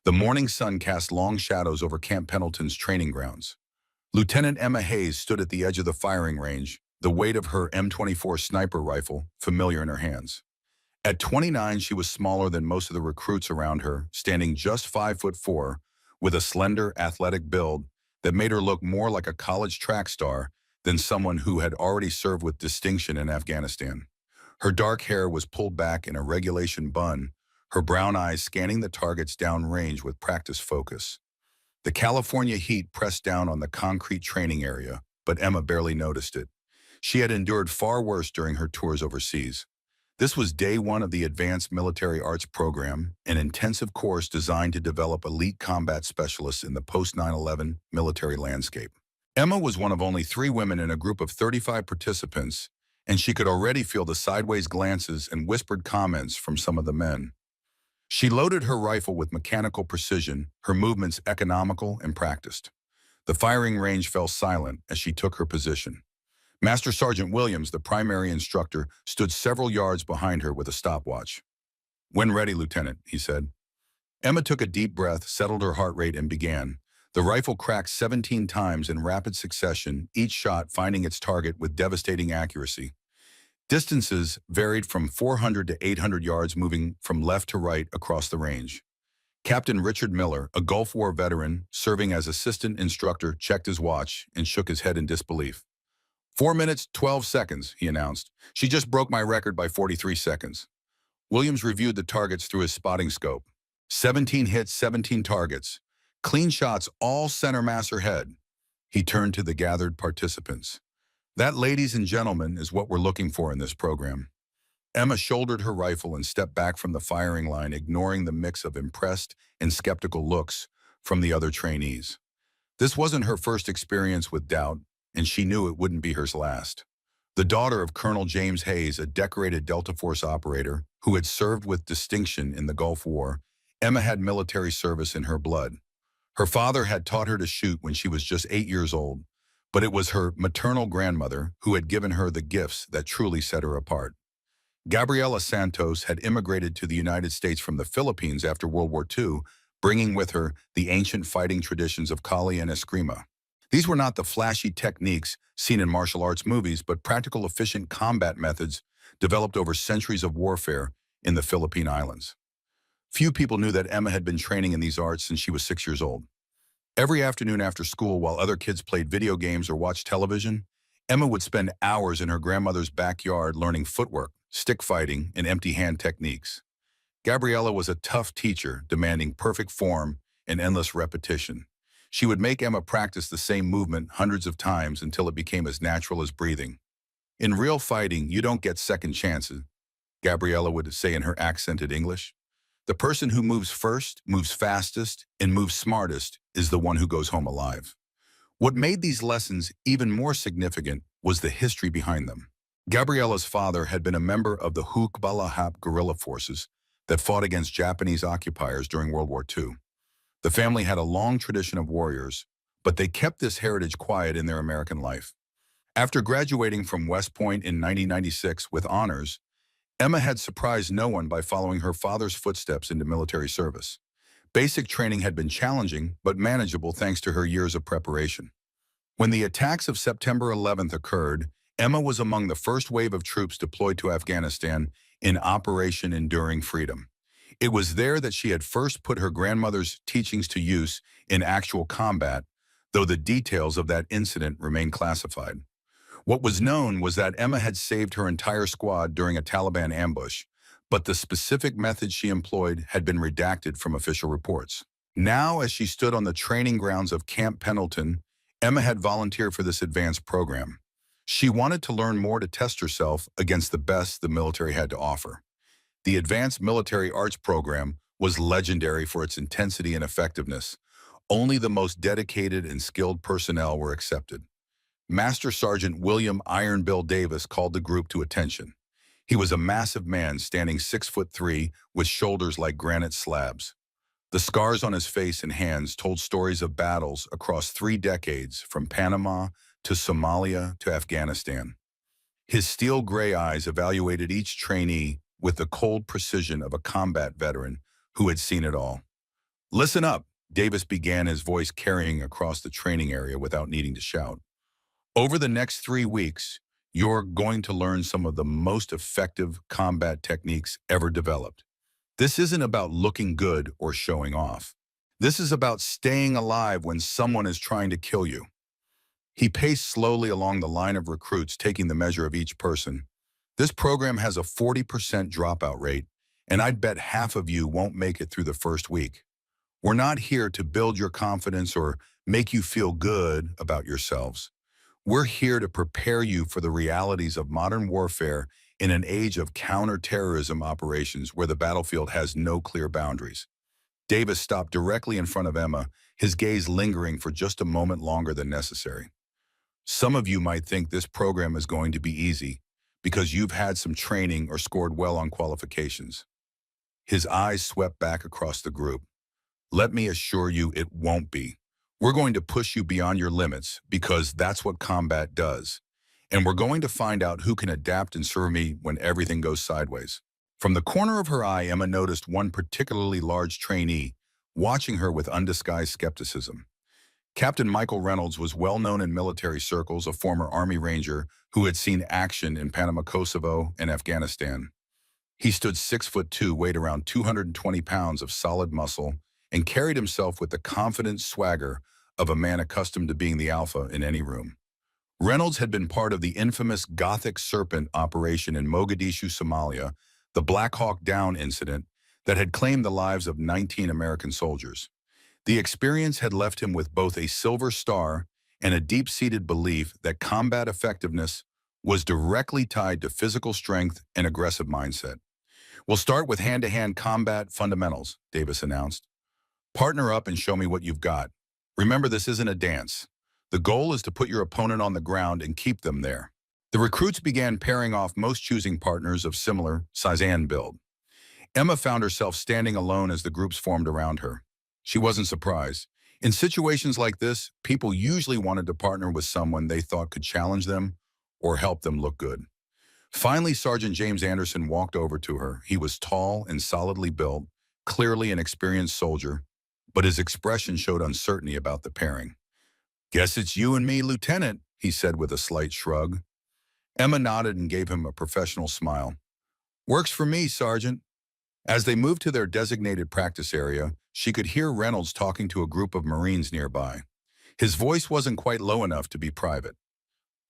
The morning sun cast long shadows over Camp Pendleton's training grounds. Lieutenant Emma Hayes stood at the edge of the firing range, the weight of her M24 sniper rifle familiar in her hands. At 29, she was smaller than most of the recruits around her, standing just 5'4", with a slender, athletic build that made her look more like a college track star than someone who had already served with distinction in Afghanistan. Her dark hair was pulled back in a regulation bun, her brown eyes scanning the targets downrange with practiced focus. The California heat pressed down on the concrete training area, but Emma barely noticed it. She had endured far worse during her tours overseas. This was day one of the Advanced Military Arts Program, an intensive course designed to develop elite combat specialists in the post-9/11 military landscape. Emma was one of only 3 women in a group of 35 participants, and she could already feel the sideways glances and whispered comments from some of the men. She loaded her rifle with mechanical precision, her movements economical and practiced. The firing range fell silent as she took her position. Master Sergeant Williams, the primary instructor, stood several yards behind her with a stopwatch. "When ready, Lieutenant," he said. Emma took a deep breath, settled her heart rate, and began. The rifle cracked 17 times in rapid succession, each shot finding its target with devastating accuracy. Distances varied from 400 to 800 yards, moving from left to right across the range. Captain Richard Miller, a Gulf War veteran serving as assistant instructor, checked his watch and shook his head in disbelief. 4 minutes, 12 seconds, he announced. "She just broke my record by 43 seconds. Williams reviewed the targets through his spotting scope. 17 hits, 17 targets. Clean shots, all center mass or head. He turned to the gathered participants. "That, ladies and gentlemen, is what we're looking for in this program." Emma shouldered her rifle and stepped back from the firing line, ignoring the mix of impressed and skeptical looks from the other trainees. This wasn't her first experience with doubt, and she knew it wouldn't be her last. The daughter of Colonel James Hayes, a decorated Delta Force operator who had served with distinction in the Gulf War, Emma had military service in her blood. Her father had taught her to shoot when she was just 8 years old, but it was her maternal grandmother who had given her the gifts that truly set her apart. Gabriela Santos had immigrated to the United States from the Philippines after World War II, bringing with her the ancient fighting traditions of Kali and Eskrima. These were not the flashy techniques seen in martial arts movies, but practical, efficient combat methods developed over centuries of warfare in the Philippine Islands. Few people knew that Emma had been training in these arts since she was 6 years old. Every afternoon after school, while other kids played video games or watched television, Emma would spend hours in her grandmother's backyard learning footwork, stick fighting, and empty hand techniques. Gabriella was a tough teacher, demanding perfect form and endless repetition. She would make Emma practice the same movement hundreds of times until it became as natural as breathing. "In real fighting, you don't get second chances," Gabriella would say in her accented English. "The person who moves first, moves fastest, and moves smartest is the one who goes home alive." What made these lessons even more significant was the history behind them. Gabriella's father had been a member of the Hukbalahap guerrilla forces that fought against Japanese occupiers during World War II. The family had a long tradition of warriors, but they kept this heritage quiet in their American life. After graduating from West Point in 1996 with honors, Emma had surprised no one by following her father's footsteps into military service. Basic training had been challenging, but manageable thanks to her years of preparation. When the attacks of September 11th occurred, Emma was among the first wave of troops deployed to Afghanistan in Operation Enduring Freedom. It was there that she had first put her grandmother's teachings to use in actual combat, though the details of that incident remain classified. What was known was that Emma had saved her entire squad during a Taliban ambush, but the specific methods she employed had been redacted from official reports. Now, as she stood on the training grounds of Camp Pendleton, Emma had volunteered for this advanced program. She wanted to learn more to test herself against the best the military had to offer. The Advanced Military Arts Program was legendary for its intensity and effectiveness. Only the most dedicated and skilled personnel were accepted. Master Sergeant William Iron Bill Davis called the group to attention. He was a massive man standing 6'3" with shoulders like granite slabs. The scars on his face and hands told stories of battles across 3 decades, from Panama to Somalia to Afghanistan. His steel gray eyes evaluated each trainee with the cold precision of a combat veteran who had seen it all. Listen up, Davis began, his voice carrying across the training area without needing to shout. Over the next 3 weeks, you're going to learn some of the most effective combat techniques ever developed. This isn't about looking good or showing off. This is about staying alive when someone is trying to kill you. He paced slowly along the line of recruits, taking the measure of each person. This program has a 40% dropout rate, and I'd bet half of you won't make it through the first week. We're not here to build your confidence or make you feel good about yourselves. We're here to prepare you for the realities of modern warfare in an age of counterterrorism operations where the battlefield has no clear boundaries. Davis stopped directly in front of Emma, his gaze lingering for just a moment longer than necessary. Some of you might think this program is going to be easy because you've had some training or scored well on qualifications. His eyes swept back across the group. Let me assure you it won't be. We're going to push you beyond your limits because that's what combat does. And we're going to find out who can adapt and serve me when everything goes sideways. From the corner of her eye, Emma noticed one particularly large trainee, watching her with undisguised skepticism. Captain Michael Reynolds was well known in military circles, a former Army Ranger who had seen action in Panama, Kosovo, and Afghanistan. He stood 6'2", weighed around 220 pounds of solid muscle, and carried himself with the confident swagger of a man accustomed to being the alpha in any room. Reynolds had been part of the infamous Gothic Serpent operation in Mogadishu, Somalia, the Black Hawk Down incident that had claimed the lives of 19 American soldiers. The experience had left him with both a silver star and a deep-seated belief that combat effectiveness was directly tied to physical strength and aggressive mindset. We'll start with hand-to-hand combat fundamentals, Davis announced. Partner up and show me what you've got. Remember, this isn't a dance. The goal is to put your opponent on the ground and keep them there. The recruits began pairing off, most choosing partners of similar size and build. Emma found herself standing alone as the groups formed around her. She wasn't surprised. In situations like this, people usually wanted to partner with someone they thought could challenge them or help them look good. Finally, Sergeant James Anderson walked over to her. He was tall and solidly built, clearly an experienced soldier, but his expression showed uncertainty about the pairing. "Guess it's you and me, Lieutenant," he said with a slight shrug. Emma nodded and gave him a professional smile. "Works for me, Sergeant." As they moved to their designated practice area, she could hear Reynolds talking to a group of Marines nearby. His voice wasn't quite low enough to be private.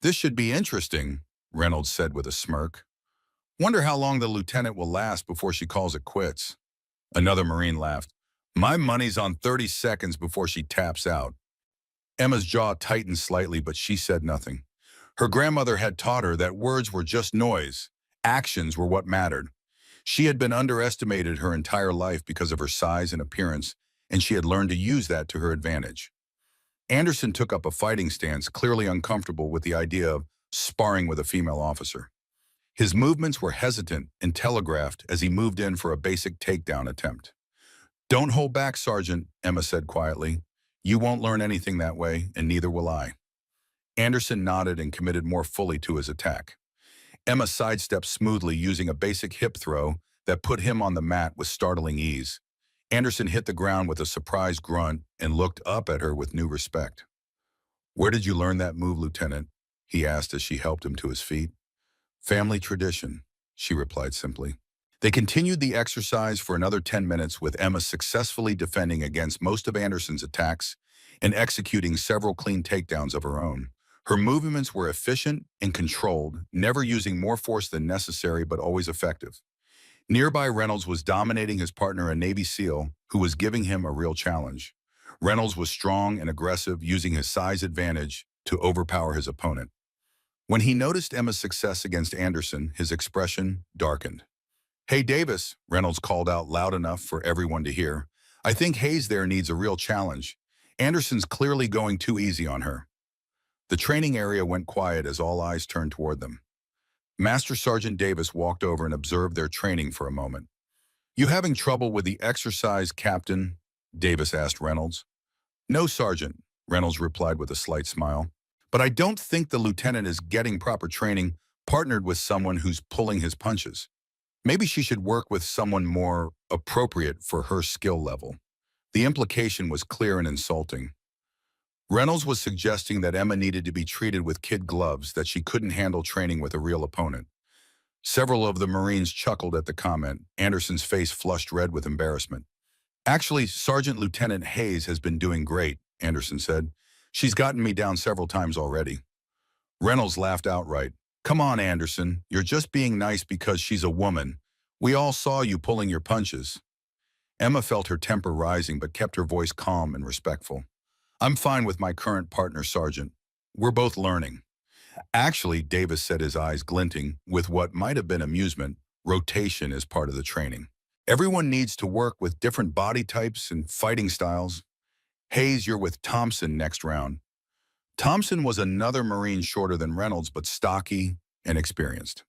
"This should be interesting," Reynolds said with a smirk. "Wonder how long the lieutenant will last before she calls it quits." Another Marine laughed. "My money's on 30 seconds before she taps out." Emma's jaw tightened slightly, but she said nothing. Her grandmother had taught her that words were just noise. Actions were what mattered. She had been underestimated her entire life because of her size and appearance, and she had learned to use that to her advantage. Anderson took up a fighting stance, clearly uncomfortable with the idea of sparring with a female officer. His movements were hesitant and telegraphed as he moved in for a basic takedown attempt. "Don't hold back, Sergeant," Emma said quietly. "You won't learn anything that way, and neither will I." Anderson nodded and committed more fully to his attack. Emma sidestepped smoothly, using a basic hip throw that put him on the mat with startling ease. Anderson hit the ground with a surprised grunt and looked up at her with new respect. "Where did you learn that move, Lieutenant?" he asked as she helped him to his feet. "Family tradition," she replied simply. They continued the exercise for another 10 minutes, with Emma successfully defending against most of Anderson's attacks and executing several clean takedowns of her own. Her movements were efficient and controlled, never using more force than necessary but always effective. Nearby, Reynolds was dominating his partner, a Navy SEAL, who was giving him a real challenge. Reynolds was strong and aggressive, using his size advantage to overpower his opponent. When he noticed Emma's success against Anderson, his expression darkened. "Hey, Davis," Reynolds called out loud enough for everyone to hear. "I think Hayes there needs a real challenge. Anderson's clearly going too easy on her." The training area went quiet as all eyes turned toward them. Master Sergeant Davis walked over and observed their training for a moment. "You having trouble with the exercise, Captain?" Davis asked Reynolds. "No, Sergeant," Reynolds replied with a slight smile. "But I don't think the lieutenant is getting proper training partnered with someone who's pulling his punches. Maybe she should work with someone more appropriate for her skill level." The implication was clear and insulting. Reynolds was suggesting that Emma needed to be treated with kid gloves, that she couldn't handle training with a real opponent. Several of the Marines chuckled at the comment. Anderson's face flushed red with embarrassment. Actually, Sergeant Lieutenant Hayes has been doing great, Anderson said. She's gotten me down several times already. Reynolds laughed outright. Come on, Anderson, you're just being nice because she's a woman. We all saw you pulling your punches. Emma felt her temper rising but kept her voice calm and respectful. I'm fine with my current partner, Sergeant. We're both learning. Actually, Davis said, his eyes glinting with what might have been amusement. Rotation is part of the training. Everyone needs to work with different body types and fighting styles. Hayes, you're with Thompson next round. Thompson was another Marine shorter than Reynolds, but stocky and experienced.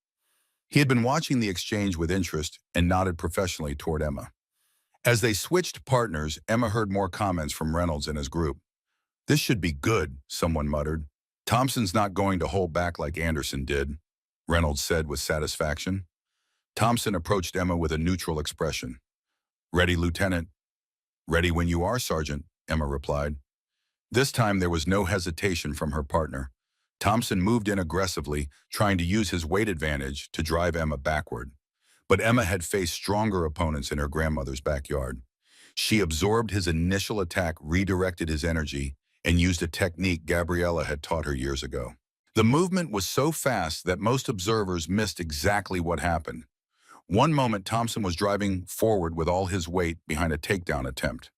He had been watching the exchange with interest and nodded professionally toward Emma. As they switched partners, Emma heard more comments from Reynolds and his group. This should be good, someone muttered. Thompson's not going to hold back like Anderson did, Reynolds said with satisfaction. Thompson approached Emma with a neutral expression. Ready, Lieutenant? Ready when you are, Sergeant, Emma replied. This time there was no hesitation from her partner. Thompson moved in aggressively, trying to use his weight advantage to drive Emma backward. But Emma had faced stronger opponents in her grandmother's backyard. She absorbed his initial attack, redirected his energy, and used a technique Gabriella had taught her years ago. The movement was so fast that most observers missed exactly what happened. One moment, Thompson was driving forward with all his weight behind a takedown attempt.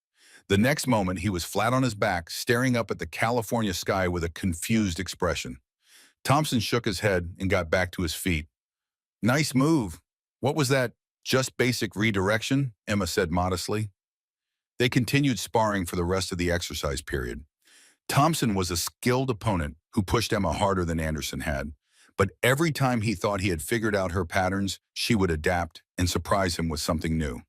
The next moment, he was flat on his back, staring up at the California sky with a confused expression. Thompson shook his head and got back to his feet. Nice move. What was that? Just basic redirection, Emma said modestly. They continued sparring for the rest of the exercise period. Thompson was a skilled opponent who pushed Emma harder than Anderson had. But every time he thought he had figured out her patterns, she would adapt and surprise him with something new.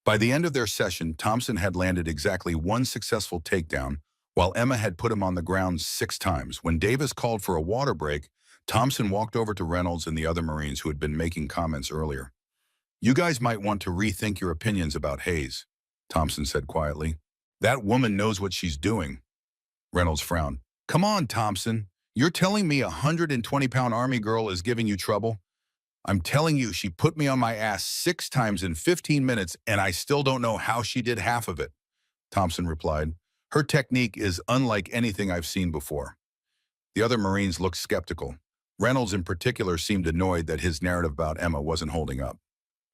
By the end of their session, Thompson had landed exactly one successful takedown, while Emma had put him on the ground 6 times. When Davis called for a water break, Thompson walked over to Reynolds and the other Marines who had been making comments earlier. You guys might want to rethink your opinions about Hayes, Thompson said quietly. That woman knows what she's doing. Reynolds frowned. Come on, Thompson. You're telling me a 120-pound Army girl is giving you trouble? I'm telling you, she put me on my ass 6 times in 15 minutes, and I still don't know how she did half of it, Thompson replied. Her technique is unlike anything I've seen before. The other Marines looked skeptical. Reynolds in particular seemed annoyed that his narrative about Emma wasn't holding up.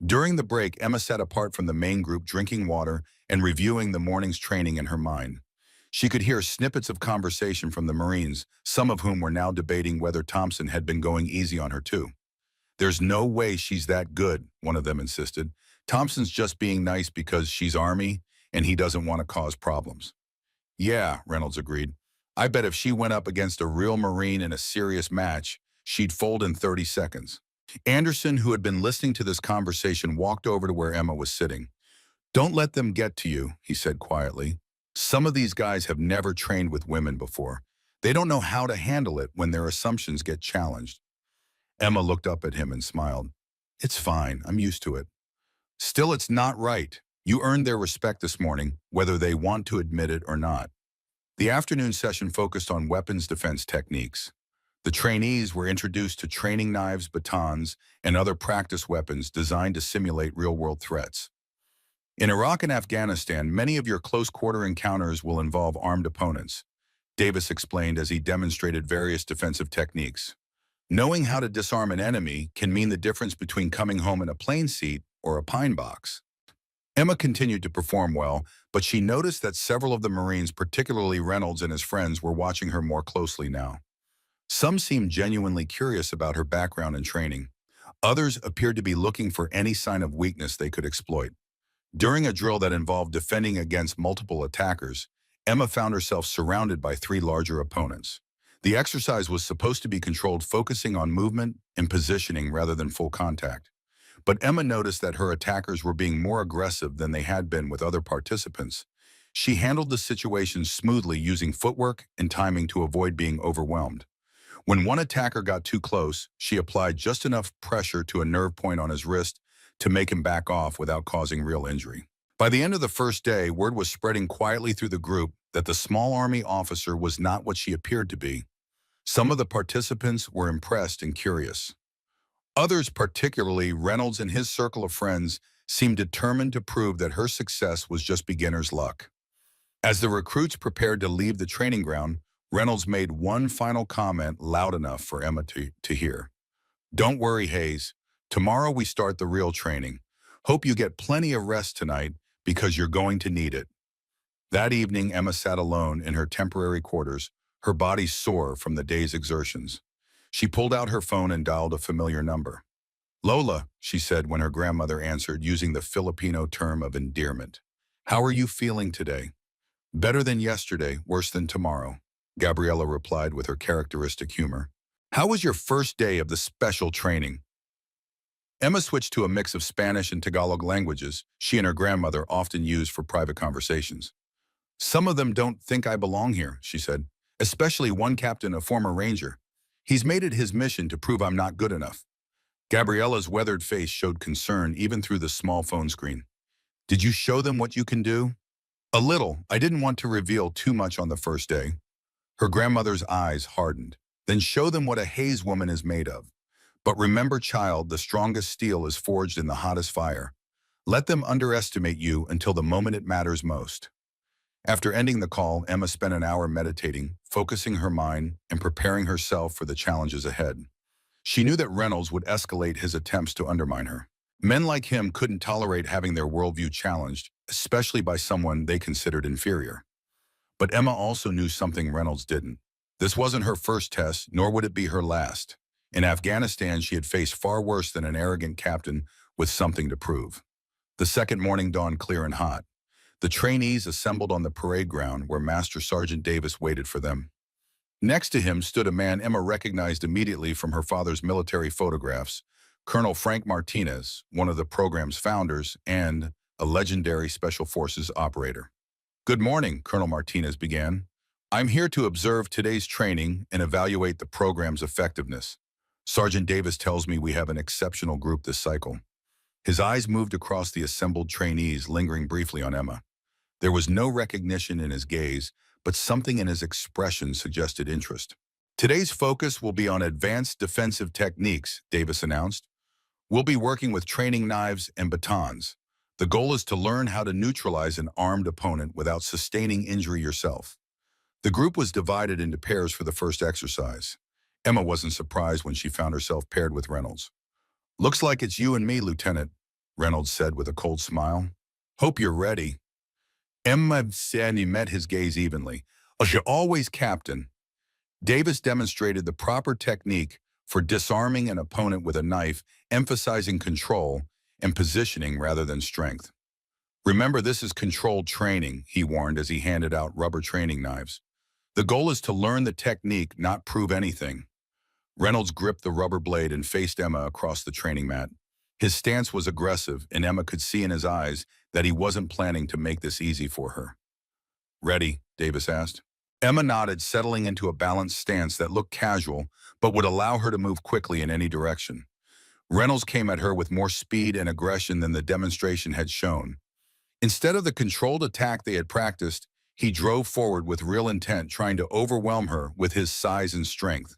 During the break, Emma sat apart from the main group, drinking water and reviewing the morning's training in her mind. She could hear snippets of conversation from the Marines, some of whom were now debating whether Thompson had been going easy on her too. There's no way she's that good, one of them insisted. Thompson's just being nice because she's Army and he doesn't want to cause problems. Yeah, Reynolds agreed. I bet if she went up against a real Marine in a serious match, she'd fold in 30 seconds. Anderson, who had been listening to this conversation, walked over to where Emma was sitting. Don't let them get to you, he said quietly. Some of these guys have never trained with women before. They don't know how to handle it when their assumptions get challenged. Emma looked up at him and smiled. It's fine, I'm used to it. Still, it's not right. You earned their respect this morning, whether they want to admit it or not. The afternoon session focused on weapons defense techniques. The trainees were introduced to training knives, batons, and other practice weapons designed to simulate real-world threats. In Iraq and Afghanistan, many of your close-quarter encounters will involve armed opponents, Davis explained as he demonstrated various defensive techniques. Knowing how to disarm an enemy can mean the difference between coming home in a plane seat or a pine box. Emma continued to perform well, but she noticed that several of the Marines, particularly Reynolds and his friends, were watching her more closely now. Some seemed genuinely curious about her background and training. Others appeared to be looking for any sign of weakness they could exploit. During a drill that involved defending against multiple attackers, Emma found herself surrounded by 3 larger opponents. The exercise was supposed to be controlled, focusing on movement and positioning rather than full contact. But Emma noticed that her attackers were being more aggressive than they had been with other participants. She handled the situation smoothly, using footwork and timing to avoid being overwhelmed. When one attacker got too close, she applied just enough pressure to a nerve point on his wrist to make him back off without causing real injury. By the end of the first day, word was spreading quietly through the group that the small army officer was not what she appeared to be. Some of the participants were impressed and curious. Others, particularly Reynolds and his circle of friends, seemed determined to prove that her success was just beginner's luck. As the recruits prepared to leave the training ground, Reynolds made one final comment loud enough for Emma to hear. "Don't worry, Hayes. Tomorrow we start the real training. Hope you get plenty of rest tonight because you're going to need it." That evening, Emma sat alone in her temporary quarters, her body sore from the day's exertions. She pulled out her phone and dialed a familiar number. "Lola," she said when her grandmother answered, using the Filipino term of endearment. "How are you feeling today?" "Better than yesterday, worse than tomorrow," Gabriella replied with her characteristic humor. "How was your first day of the special training?" Emma switched to a mix of Spanish and Tagalog languages she and her grandmother often used for private conversations. "Some of them don't think I belong here," she said, "especially one captain, a former ranger. He's made it his mission to prove I'm not good enough." Gabriella's weathered face showed concern even through the small phone screen. "Did you show them what you can do?" "A little. I didn't want to reveal too much on the first day." Her grandmother's eyes hardened. "Then show them what a Hayes woman is made of. But remember, child, the strongest steel is forged in the hottest fire. Let them underestimate you until the moment it matters most." After ending the call, Emma spent an hour meditating, focusing her mind and preparing herself for the challenges ahead. She knew that Reynolds would escalate his attempts to undermine her. Men like him couldn't tolerate having their worldview challenged, especially by someone they considered inferior. But Emma also knew something Reynolds didn't. This wasn't her first test, nor would it be her last. In Afghanistan, she had faced far worse than an arrogant captain with something to prove. The second morning dawned clear and hot. The trainees assembled on the parade ground where Master Sergeant Davis waited for them. Next to him stood a man Emma recognized immediately from her father's military photographs, Colonel Frank Martinez, one of the program's founders and a legendary Special Forces operator. "Good morning," Colonel Martinez began. "I'm here to observe today's training and evaluate the program's effectiveness. Sergeant Davis tells me we have an exceptional group this cycle." His eyes moved across the assembled trainees, lingering briefly on Emma. There was no recognition in his gaze, but something in his expression suggested interest. "Today's focus will be on advanced defensive techniques," Davis announced. "We'll be working with training knives and batons. The goal is to learn how to neutralize an armed opponent without sustaining injury yourself." The group was divided into pairs for the first exercise. Emma wasn't surprised when she found herself paired with Reynolds. "Looks like it's you and me, Lieutenant," Reynolds said with a cold smile. "Hope you're ready." Emma said he met his gaze evenly. "As you always, Captain." Davis demonstrated the proper technique for disarming an opponent with a knife, emphasizing control and positioning rather than strength. "Remember, this is controlled training," he warned as he handed out rubber training knives. "The goal is to learn the technique, not prove anything." Reynolds gripped the rubber blade and faced Emma across the training mat. His stance was aggressive, and Emma could see in his eyes that he wasn't planning to make this easy for her. "Ready?" Davis asked. Emma nodded, settling into a balanced stance that looked casual, but would allow her to move quickly in any direction. Reynolds came at her with more speed and aggression than the demonstration had shown. Instead of the controlled attack they had practiced, he drove forward with real intent, trying to overwhelm her with his size and strength.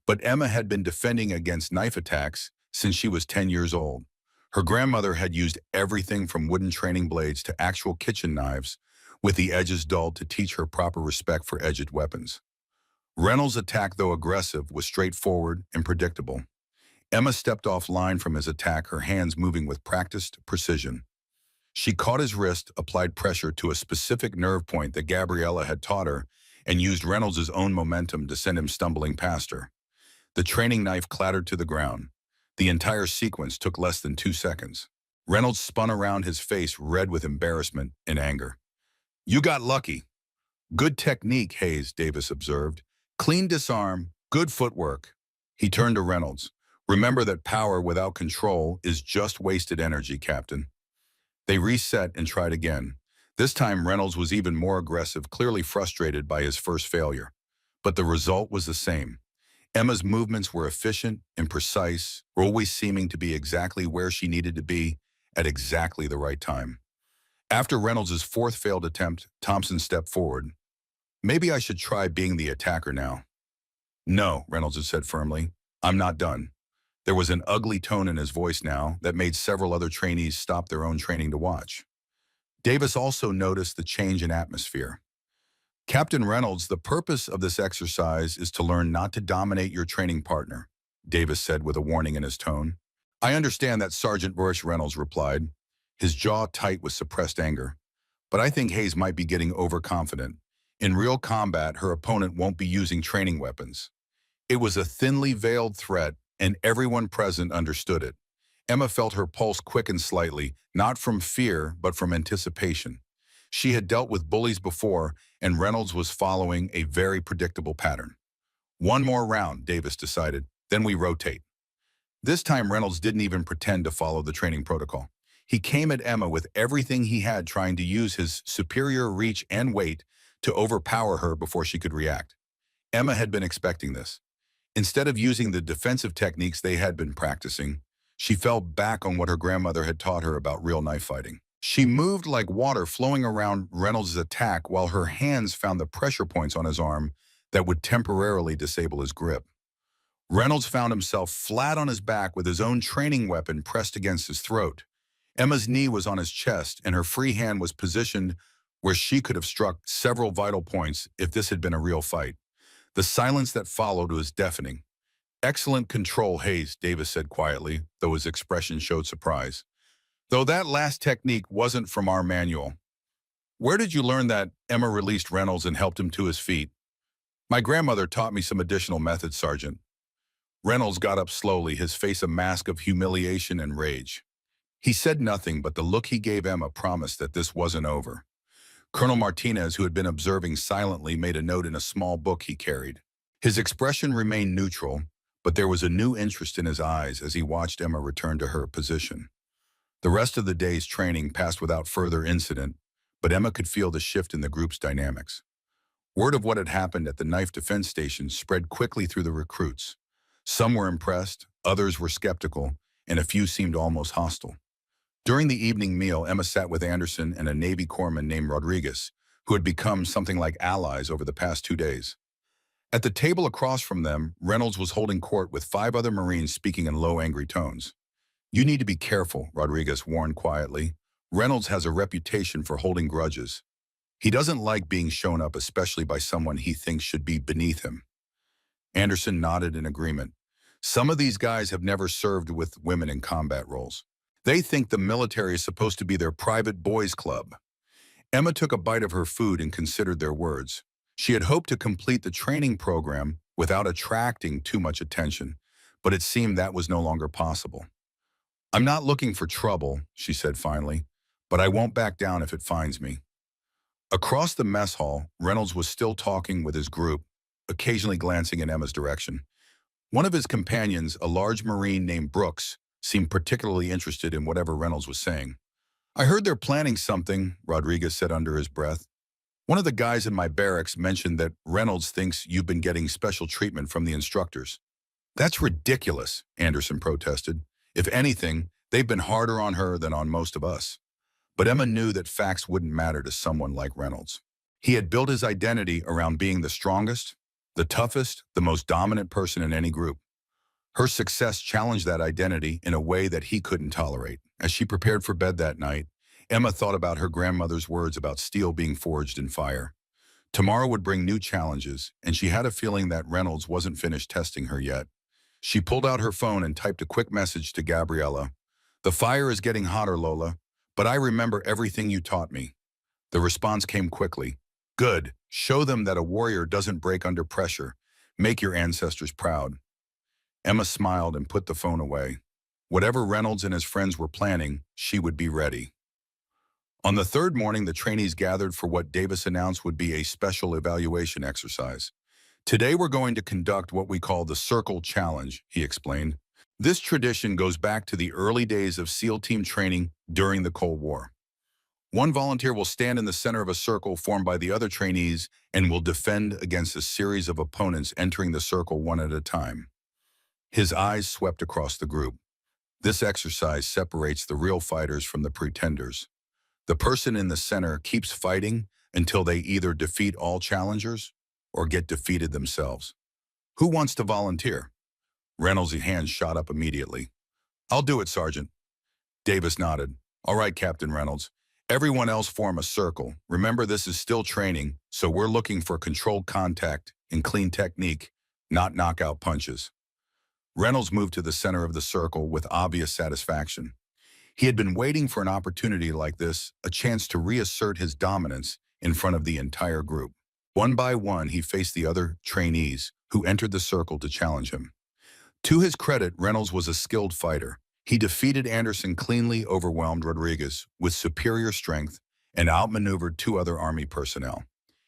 But Emma had been defending against knife attacks since she was 10 years old. Her grandmother had used everything from wooden training blades to actual kitchen knives, with the edges dulled to teach her proper respect for edged weapons. Reynolds' attack, though aggressive, was straightforward and predictable. Emma stepped offline from his attack, her hands moving with practiced precision. She caught his wrist, applied pressure to a specific nerve point that Gabriella had taught her, and used Reynolds' own momentum to send him stumbling past her. The training knife clattered to the ground. The entire sequence took less than 2 seconds. Reynolds spun around, his face red with embarrassment and anger. "You got lucky." "Good technique, Hayes," Davis observed. "Clean disarm, good footwork." He turned to Reynolds. "Remember that power without control is just wasted energy, Captain." They reset and tried again. This time Reynolds was even more aggressive, clearly frustrated by his first failure. But the result was the same. Emma's movements were efficient and precise, always seeming to be exactly where she needed to be at exactly the right time. After Reynolds' fourth failed attempt, Thompson stepped forward. Maybe I should try being the attacker now. No, Reynolds had said firmly. I'm not done. There was an ugly tone in his voice now that made several other trainees stop their own training to watch. Davis also noticed the change in atmosphere. Captain Reynolds, the purpose of this exercise is to learn not to dominate your training partner, Davis said with a warning in his tone. I understand that, Sergeant Bush, Reynolds replied, his jaw tight with suppressed anger. But I think Hayes might be getting overconfident. In real combat, her opponent won't be using training weapons. It was a thinly veiled threat, and everyone present understood it. Emma felt her pulse quicken slightly, not from fear, but from anticipation. She had dealt with bullies before, and Reynolds was following a very predictable pattern. One more round, Davis decided, then we rotate. This time Reynolds didn't even pretend to follow the training protocol. He came at Emma with everything he had, trying to use his superior reach and weight to overpower her before she could react. Emma had been expecting this. Instead of using the defensive techniques they had been practicing, she fell back on what her grandmother had taught her about real knife fighting. She moved like water flowing around Reynolds' attack while her hands found the pressure points on his arm that would temporarily disable his grip. Reynolds found himself flat on his back with his own training weapon pressed against his throat. Emma's knee was on his chest, and her free hand was positioned where she could have struck several vital points if this had been a real fight. The silence that followed was deafening. Excellent control, Hayes, Davis said quietly, though his expression showed surprise. Though that last technique wasn't from our manual. Where did you learn that? Emma released Reynolds and helped him to his feet. My grandmother taught me some additional methods, Sergeant. Reynolds got up slowly, his face a mask of humiliation and rage. He said nothing, but the look he gave Emma promised that this wasn't over. Colonel Martinez, who had been observing silently, made a note in a small book he carried. His expression remained neutral, but there was a new interest in his eyes as he watched Emma return to her position. The rest of the day's training passed without further incident, but Emma could feel the shift in the group's dynamics. Word of what had happened at the knife defense station spread quickly through the recruits. Some were impressed, others were skeptical, and a few seemed almost hostile. During the evening meal, Emma sat with Anderson and a Navy corpsman named Rodriguez, who had become something like allies over the past 2 days. At the table across from them, Reynolds was holding court with 5 other Marines speaking in low, angry tones. You need to be careful, Rodriguez warned quietly. Reynolds has a reputation for holding grudges. He doesn't like being shown up, especially by someone he thinks should be beneath him. Anderson nodded in agreement. Some of these guys have never served with women in combat roles. They think the military is supposed to be their private boys' club. Emma took a bite of her food and considered their words. She had hoped to complete the training program without attracting too much attention, but it seemed that was no longer possible. I'm not looking for trouble, she said finally, but I won't back down if it finds me. Across the mess hall, Reynolds was still talking with his group, occasionally glancing in Emma's direction. One of his companions, a large Marine named Brooks, seemed particularly interested in whatever Reynolds was saying. I heard they're planning something, Rodriguez said under his breath. One of the guys in my barracks mentioned that Reynolds thinks you've been getting special treatment from the instructors. That's ridiculous, Anderson protested. If anything, they've been harder on her than on most of us. But Emma knew that facts wouldn't matter to someone like Reynolds. He had built his identity around being the strongest, the toughest, the most dominant person in any group. Her success challenged that identity in a way that he couldn't tolerate. As she prepared for bed that night, Emma thought about her grandmother's words about steel being forged in fire. Tomorrow would bring new challenges, and she had a feeling that Reynolds wasn't finished testing her yet. She pulled out her phone and typed a quick message to Gabriella. The fire is getting hotter, Lola, but I remember everything you taught me. The response came quickly. Good. Show them that a warrior doesn't break under pressure. Make your ancestors proud. Emma smiled and put the phone away. Whatever Reynolds and his friends were planning, she would be ready. On the third morning, the trainees gathered for what Davis announced would be a special evaluation exercise. Today we're going to conduct what we call the Circle Challenge, he explained. This tradition goes back to the early days of SEAL team training during the Cold War. One volunteer will stand in the center of a circle formed by the other trainees and will defend against a series of opponents entering the circle one at a time. His eyes swept across the group. This exercise separates the real fighters from the pretenders. The person in the center keeps fighting until they either defeat all challengers or get defeated themselves. Who wants to volunteer? Reynolds' hand shot up immediately. I'll do it, Sergeant. Davis nodded. All right, Captain Reynolds. Everyone else form a circle. Remember, this is still training, so we're looking for controlled contact and clean technique, not knockout punches. Reynolds moved to the center of the circle with obvious satisfaction. He had been waiting for an opportunity like this, a chance to reassert his dominance in front of the entire group. One by one, he faced the other trainees who entered the circle to challenge him. To his credit, Reynolds was a skilled fighter. He defeated Anderson cleanly, overwhelmed Rodriguez with superior strength, and outmaneuvered two other Army personnel.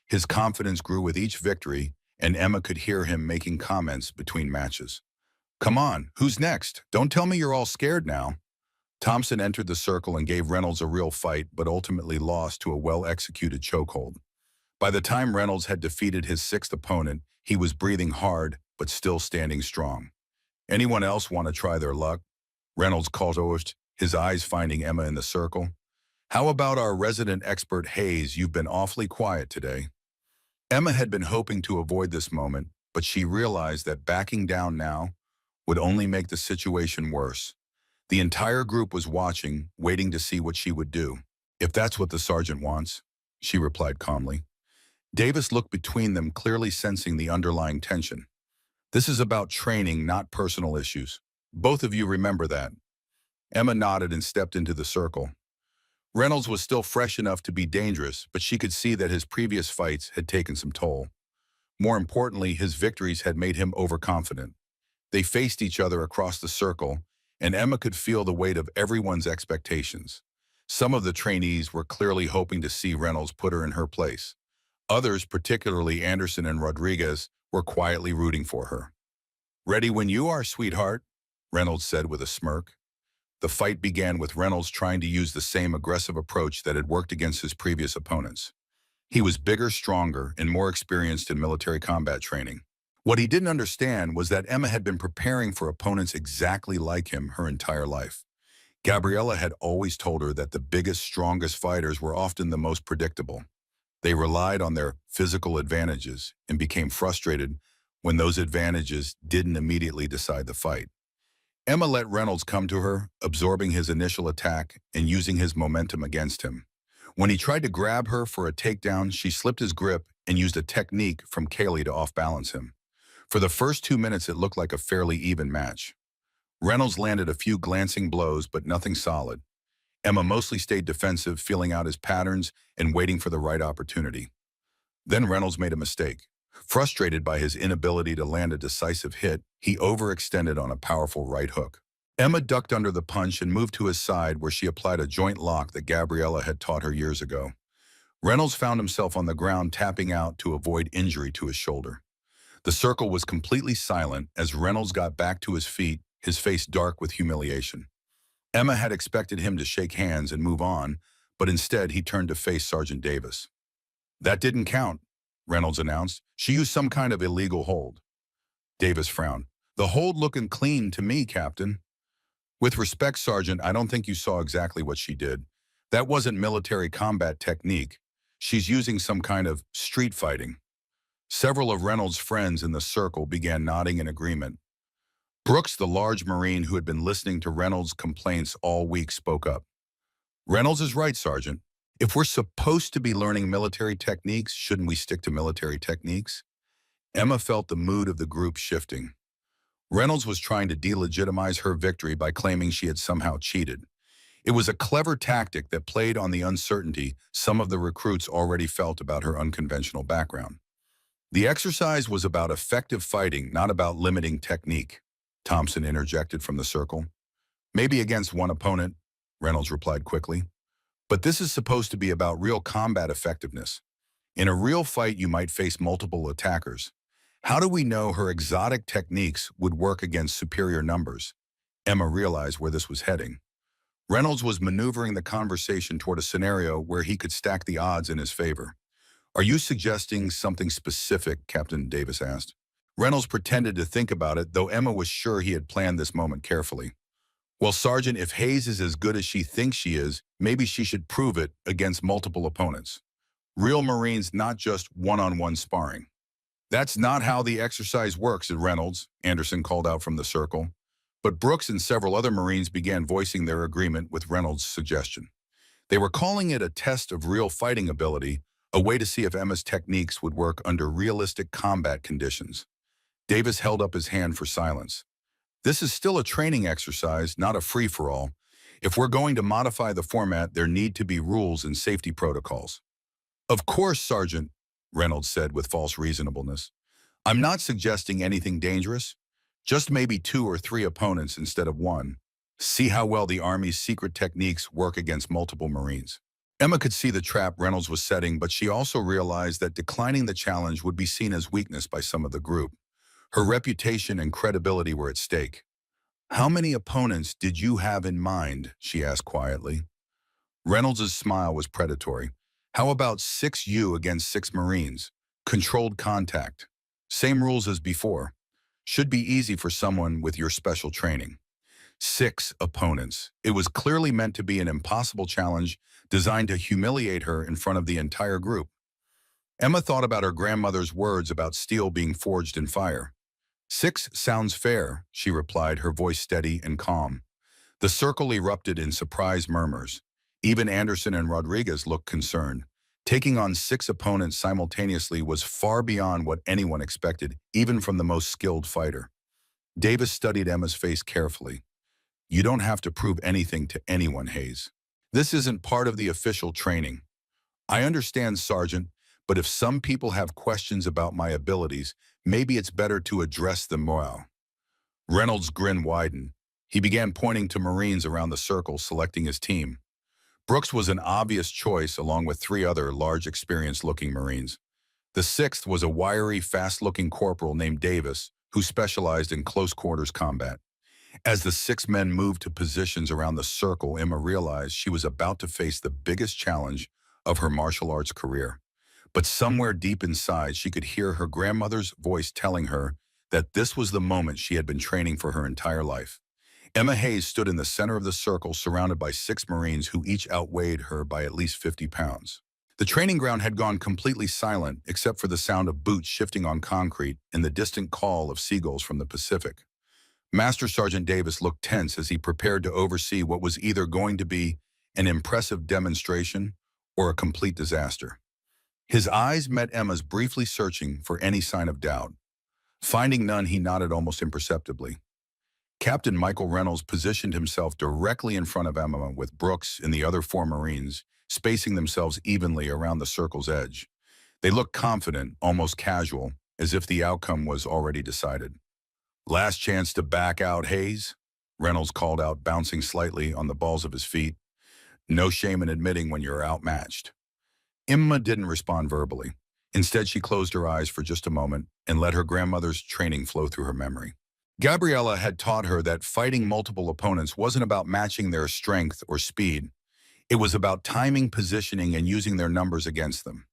His confidence grew with each victory, and Emma could hear him making comments between matches. Come on, who's next? Don't tell me you're all scared now. Thompson entered the circle and gave Reynolds a real fight, but ultimately lost to a well-executed chokehold. By the time Reynolds had defeated his sixth opponent, he was breathing hard, but still standing strong. Anyone else want to try their luck? Reynolds called over, his eyes finding Emma in the circle. How about our resident expert Hayes? You've been awfully quiet today. Emma had been hoping to avoid this moment, but she realized that backing down now would only make the situation worse. The entire group was watching, waiting to see what she would do. If that's what the sergeant wants, she replied calmly. Davis looked between them, clearly sensing the underlying tension. This is about training, not personal issues. Both of you remember that. Emma nodded and stepped into the circle. Reynolds was still fresh enough to be dangerous, but she could see that his previous fights had taken some toll. More importantly, his victories had made him overconfident. They faced each other across the circle, and Emma could feel the weight of everyone's expectations. Some of the trainees were clearly hoping to see Reynolds put her in her place. Others, particularly Anderson and Rodriguez, were quietly rooting for her. Ready when you are, sweetheart, Reynolds said with a smirk. The fight began with Reynolds trying to use the same aggressive approach that had worked against his previous opponents. He was bigger, stronger, and more experienced in military combat training. What he didn't understand was that Emma had been preparing for opponents exactly like him her entire life. Gabriella had always told her that the biggest, strongest fighters were often the most predictable. They relied on their physical advantages and became frustrated when those advantages didn't immediately decide the fight. Emma let Reynolds come to her, absorbing his initial attack and using his momentum against him. When he tried to grab her for a takedown, she slipped his grip and used a technique from Kaylee to off-balance him. For the first 2 minutes, it looked like a fairly even match. Reynolds landed a few glancing blows, but nothing solid. Emma mostly stayed defensive, feeling out his patterns and waiting for the right opportunity. Then Reynolds made a mistake. Frustrated by his inability to land a decisive hit, he overextended on a powerful right hook. Emma ducked under the punch and moved to his side, where she applied a joint lock that Gabriella had taught her years ago. Reynolds found himself on the ground, tapping out to avoid injury to his shoulder. The circle was completely silent as Reynolds got back to his feet, his face dark with humiliation. Emma had expected him to shake hands and move on, but instead he turned to face Sergeant Davis. That didn't count, Reynolds announced. She used some kind of illegal hold. Davis frowned. The hold looking clean to me, Captain. With respect, Sergeant, I don't think you saw exactly what she did. That wasn't military combat technique. She's using some kind of street fighting. Several of Reynolds' friends in the circle began nodding in agreement. Brooks, the large Marine who had been listening to Reynolds' complaints all week, spoke up. Reynolds is right, Sergeant. If we're supposed to be learning military techniques, shouldn't we stick to military techniques? Emma felt the mood of the group shifting. Reynolds was trying to delegitimize her victory by claiming she had somehow cheated. It was a clever tactic that played on the uncertainty some of the recruits already felt about her unconventional background. The exercise was about effective fighting, not about limiting technique, Thompson interjected from the circle. Maybe against one opponent, Reynolds replied quickly. But this is supposed to be about real combat effectiveness. In a real fight, you might face multiple attackers. How do we know her exotic techniques would work against superior numbers? Emma realized where this was heading. Reynolds was maneuvering the conversation toward a scenario where he could stack the odds in his favor. Are you suggesting something specific? Captain Davis asked. Reynolds pretended to think about it, though Emma was sure he had planned this moment carefully. Well, Sergeant, if Hayes is as good as she thinks she is, maybe she should prove it against multiple opponents. Real Marines, not just one-on-one sparring. That's not how the exercise works, said Reynolds, Anderson called out from the circle. But Brooks and several other Marines began voicing their agreement with Reynolds' suggestion. They were calling it a test of real fighting ability, a way to see if Emma's techniques would work under realistic combat conditions. Davis held up his hand for silence. This is still a training exercise, not a free-for-all. If we're going to modify the format, there need to be rules and safety protocols. Of course, Sergeant, Reynolds said with false reasonableness. I'm not suggesting anything dangerous. Just maybe 2 or 3 opponents instead of one. See how well the Army's secret techniques work against multiple Marines. Emma could see the trap Reynolds was setting, but she also realized that declining the challenge would be seen as weakness by some of the group. Her reputation and credibility were at stake. How many opponents did you have in mind? She asked quietly. Reynolds' smile was predatory. How about 6 you against 6 Marines? Controlled contact. Same rules as before. Should be easy for someone with your special training. 6 opponents. It was clearly meant to be an impossible challenge designed to humiliate her in front of the entire group. Emma thought about her grandmother's words about steel being forged in fire. 6 sounds fair, she replied, her voice steady and calm. The circle erupted in surprised murmurs. Even Anderson and Rodriguez looked concerned. Taking on 6 opponents simultaneously was far beyond what anyone expected, even from the most skilled fighter. Davis studied Emma's face carefully. You don't have to prove anything to anyone, Hayes. This isn't part of the official training. I understand, Sergeant, but if some people have questions about my abilities, maybe it's better to address them now. Reynolds' grin widened. He began pointing to Marines around the circle, selecting his team. Brooks was an obvious choice, along with 3 other large, experienced-looking Marines. The 6th was a wiry, fast-looking corporal named Davis, who specialized in close-quarters combat. As the 6 men moved to positions around the circle, Emma realized she was about to face the biggest challenge of her martial arts career. But somewhere deep inside, she could hear her grandmother's voice telling her that this was the moment she had been training for her entire life. Emma Hayes stood in the center of the circle, surrounded by 6 Marines who each outweighed her by at least 50 pounds. The training ground had gone completely silent, except for the sound of boots shifting on concrete and the distant call of seagulls from the Pacific. Master Sergeant Davis looked tense as he prepared to oversee what was either going to be an impressive demonstration or a complete disaster. His eyes met Emma's, briefly searching for any sign of doubt. Finding none, he nodded almost imperceptibly. Captain Michael Reynolds positioned himself directly in front of Emma, with Brooks and the other 4 Marines spacing themselves evenly around the circle's edge. They looked confident, almost casual, as if the outcome was already decided. Last chance to back out, Hayes? Reynolds called out, bouncing slightly on the balls of his feet. No shame in admitting when you're outmatched. Emma didn't respond verbally. Instead, she closed her eyes for just a moment and let her grandmother's training flow through her memory. Gabriella had taught her that fighting multiple opponents wasn't about matching their strength or speed. It was about timing, positioning, and using their numbers against them.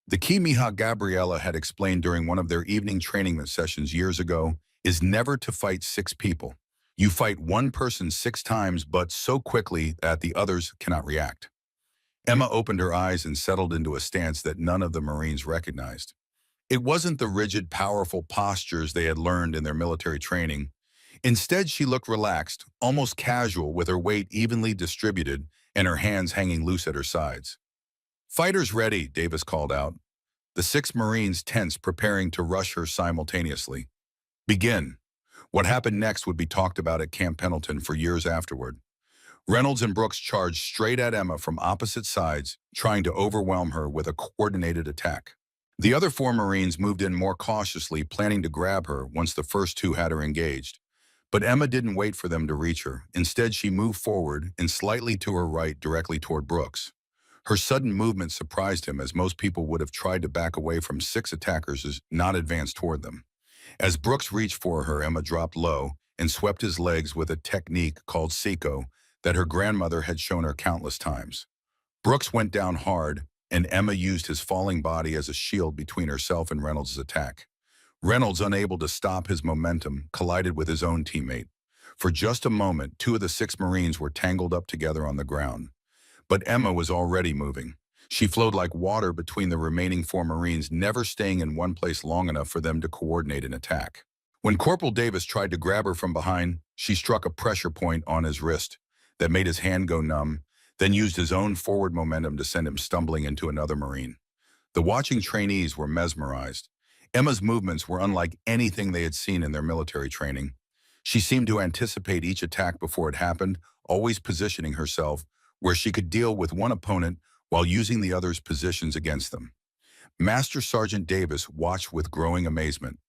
The key Mija Gabriella had explained during one of their evening training sessions years ago is never to fight 6 people. You fight one person 6 times, but so quickly that the others cannot react. Emma opened her eyes and settled into a stance that none of the Marines recognized. It wasn't the rigid, powerful postures they had learned in their military training. Instead, she looked relaxed, almost casual, with her weight evenly distributed and her hands hanging loose at her sides. Fighters ready, Davis called out. The 6 Marines tensed, preparing to rush her simultaneously. Begin. What happened next would be talked about at Camp Pendleton for years afterward. Reynolds and Brooks charged straight at Emma from opposite sides, trying to overwhelm her with a coordinated attack. The other 4 Marines moved in more cautiously, planning to grab her once the first 2 had her engaged. But Emma didn't wait for them to reach her. Instead, she moved forward and slightly to her right, directly toward Brooks. Her sudden movement surprised him, as most people would have tried to back away from 6 attackers as not advance toward them. As Brooks reached for her, Emma dropped low and swept his legs with a technique called Seiko that her grandmother had shown her countless times. Brooks went down hard, and Emma used his falling body as a shield between herself and Reynolds' attack. Reynolds, unable to stop his momentum, collided with his own teammate. For just a moment, two of the six Marines were tangled up together on the ground. But Emma was already moving. She flowed like water between the remaining four Marines, never staying in one place long enough for them to coordinate an attack. When Corporal Davis tried to grab her from behind, she struck a pressure point on his wrist that made his hand go numb, then used his own forward momentum to send him stumbling into another Marine. The watching trainees were mesmerized. Emma's movements were unlike anything they had seen in their military training. She seemed to anticipate each attack before it happened, always positioning herself where she could deal with one opponent while using the other's positions against them. Master Sergeant Davis watched with growing amazement.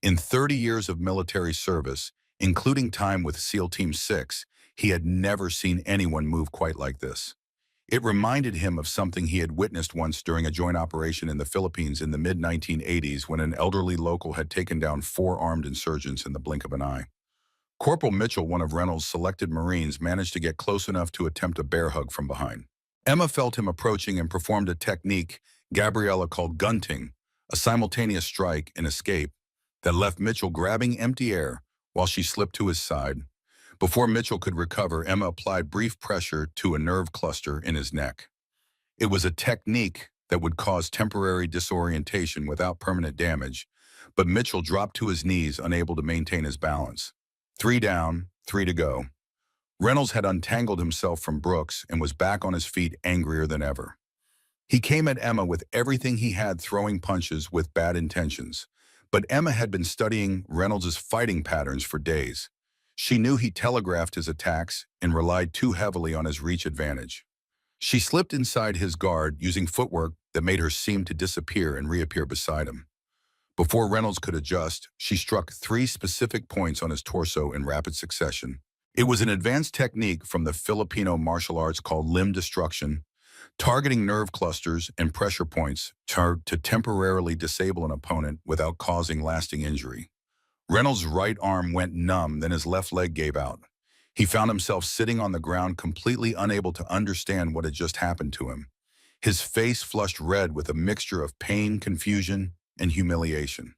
In 30 years of military service, including time with SEAL Team 6, he had never seen anyone move quite like this. It reminded him of something he had witnessed once during a joint operation in the Philippines in the mid-1980s when an elderly local had taken down four armed insurgents in the blink of an eye. Corporal Mitchell, one of Reynolds' selected Marines, managed to get close enough to attempt a bear hug from behind. Emma felt him approaching and performed a technique Gabriella called gunting, a simultaneous strike and escape that left Mitchell grabbing empty air while she slipped to his side. Before Mitchell could recover, Emma applied brief pressure to a nerve cluster in his neck. It was a technique that would cause temporary disorientation without permanent damage, but Mitchell dropped to his knees, unable to maintain his balance. 3 down, 3 to go. Reynolds had untangled himself from Brooks and was back on his feet, angrier than ever. He came at Emma with everything he had, throwing punches with bad intentions. But Emma had been studying Reynolds' fighting patterns for days. She knew he telegraphed his attacks and relied too heavily on his reach advantage. She slipped inside his guard, using footwork that made her seem to disappear and reappear beside him. Before Reynolds could adjust, she struck 3 specific points on his torso in rapid succession. It was an advanced technique from the Filipino martial arts called limb destruction, targeting nerve clusters and pressure points to temporarily disable an opponent without causing lasting injury. Reynolds' right arm went numb, then his left leg gave out. He found himself sitting on the ground, completely unable to understand what had just happened to him. His face flushed red with a mixture of pain, confusion, and humiliation.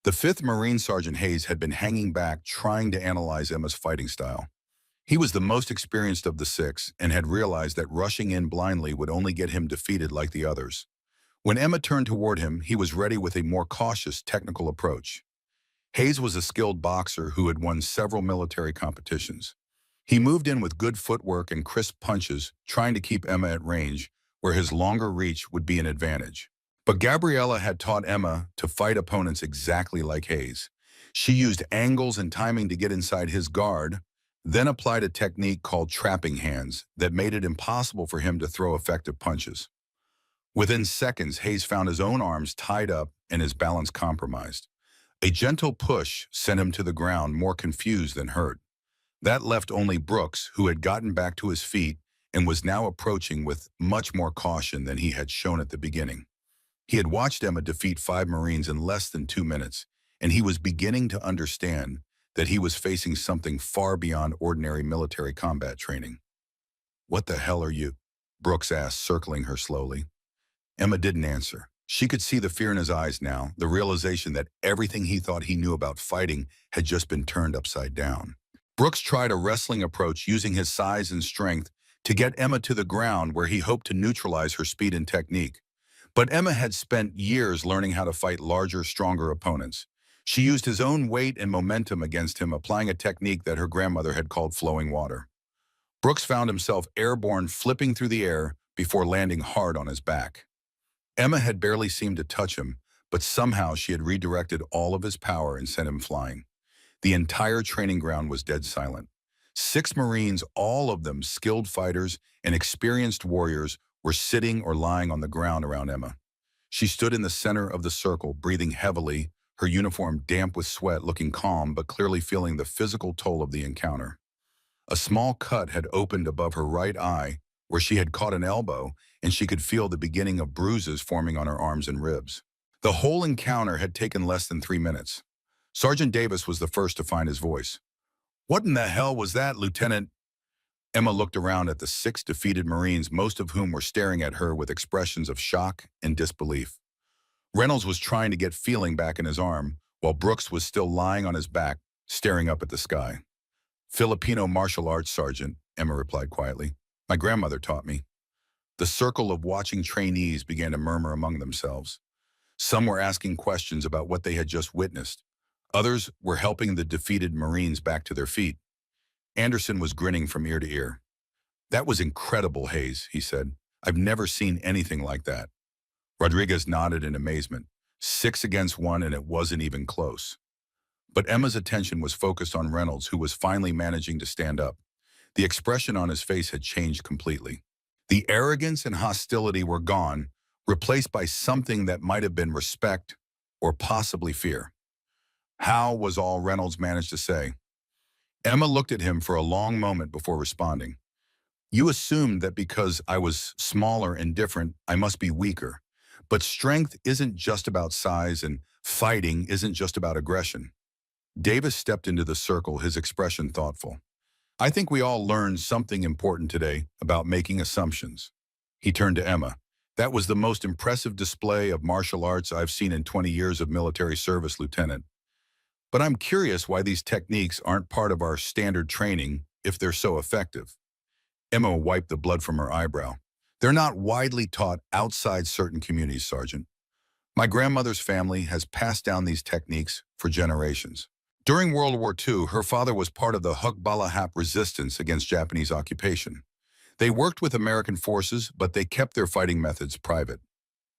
The 5th Marine Sergeant Hayes had been hanging back, trying to analyze Emma's fighting style. He was the most experienced of the 6 and had realized that rushing in blindly would only get him defeated like the others. When Emma turned toward him, he was ready with a more cautious, technical approach. Hayes was a skilled boxer who had won several military competitions. He moved in with good footwork and crisp punches, trying to keep Emma at range, where his longer reach would be an advantage. But Gabriella had taught Emma to fight opponents exactly like Hayes. She used angles and timing to get inside his guard, then applied a technique called trapping hands that made it impossible for him to throw effective punches. Within seconds, Hayes found his own arms tied up and his balance compromised. A gentle push sent him to the ground, more confused than hurt. That left only Brooks, who had gotten back to his feet and was now approaching with much more caution than he had shown at the beginning. He had watched Emma defeat 5 Marines in less than 2 minutes, and he was beginning to understand that he was facing something far beyond ordinary military combat training. "What the hell are you?" Brooks asked, circling her slowly. Emma didn't answer. She could see the fear in his eyes now, the realization that everything he thought he knew about fighting had just been turned upside down. Brooks tried a wrestling approach, using his size and strength to get Emma to the ground, where he hoped to neutralize her speed and technique. But Emma had spent years learning how to fight larger, stronger opponents. She used his own weight and momentum against him, applying a technique that her grandmother had called flowing water. Brooks found himself airborne, flipping through the air before landing hard on his back. Emma had barely seemed to touch him, but somehow she had redirected all of his power and sent him flying. The entire training ground was dead silent. 6 Marines, all of them skilled fighters and experienced warriors, were sitting or lying on the ground around Emma. She stood in the center of the circle, breathing heavily, her uniform damp with sweat, looking calm but clearly feeling the physical toll of the encounter. A small cut had opened above her right eye, where she had caught an elbow, and she could feel the beginning of bruises forming on her arms and ribs. The whole encounter had taken less than 3 minutes. Sergeant Davis was the first to find his voice. "What in the hell was that, Lieutenant?" Emma looked around at the 6 defeated Marines, most of whom were staring at her with expressions of shock and disbelief. Reynolds was trying to get feeling back in his arm, while Brooks was still lying on his back, staring up at the sky. Filipino martial arts sergeant, Emma replied quietly. My grandmother taught me. The circle of watching trainees began to murmur among themselves. Some were asking questions about what they had just witnessed. Others were helping the defeated Marines back to their feet. Anderson was grinning from ear to ear. That was incredible, Hayes, he said. I've never seen anything like that. Rodriguez nodded in amazement. 6 against 1, and it wasn't even close. But Emma's attention was focused on Reynolds, who was finally managing to stand up. The expression on his face had changed completely. The arrogance and hostility were gone, replaced by something that might have been respect or possibly fear. How was all Reynolds managed to say? Emma looked at him for a long moment before responding. You assumed that because I was smaller and different, I must be weaker. But strength isn't just about size, and fighting isn't just about aggression. Davis stepped into the circle, his expression thoughtful. I think we all learned something important today about making assumptions. He turned to Emma. That was the most impressive display of martial arts I've seen in 20 years of military service, Lieutenant. But I'm curious why these techniques aren't part of our standard training if they're so effective. Emma wiped the blood from her eyebrow. They're not widely taught outside certain communities, Sergeant. My grandmother's family has passed down these techniques for generations. During World War II, her father was part of the Hukbalahap resistance against Japanese occupation. They worked with American forces, but they kept their fighting methods private.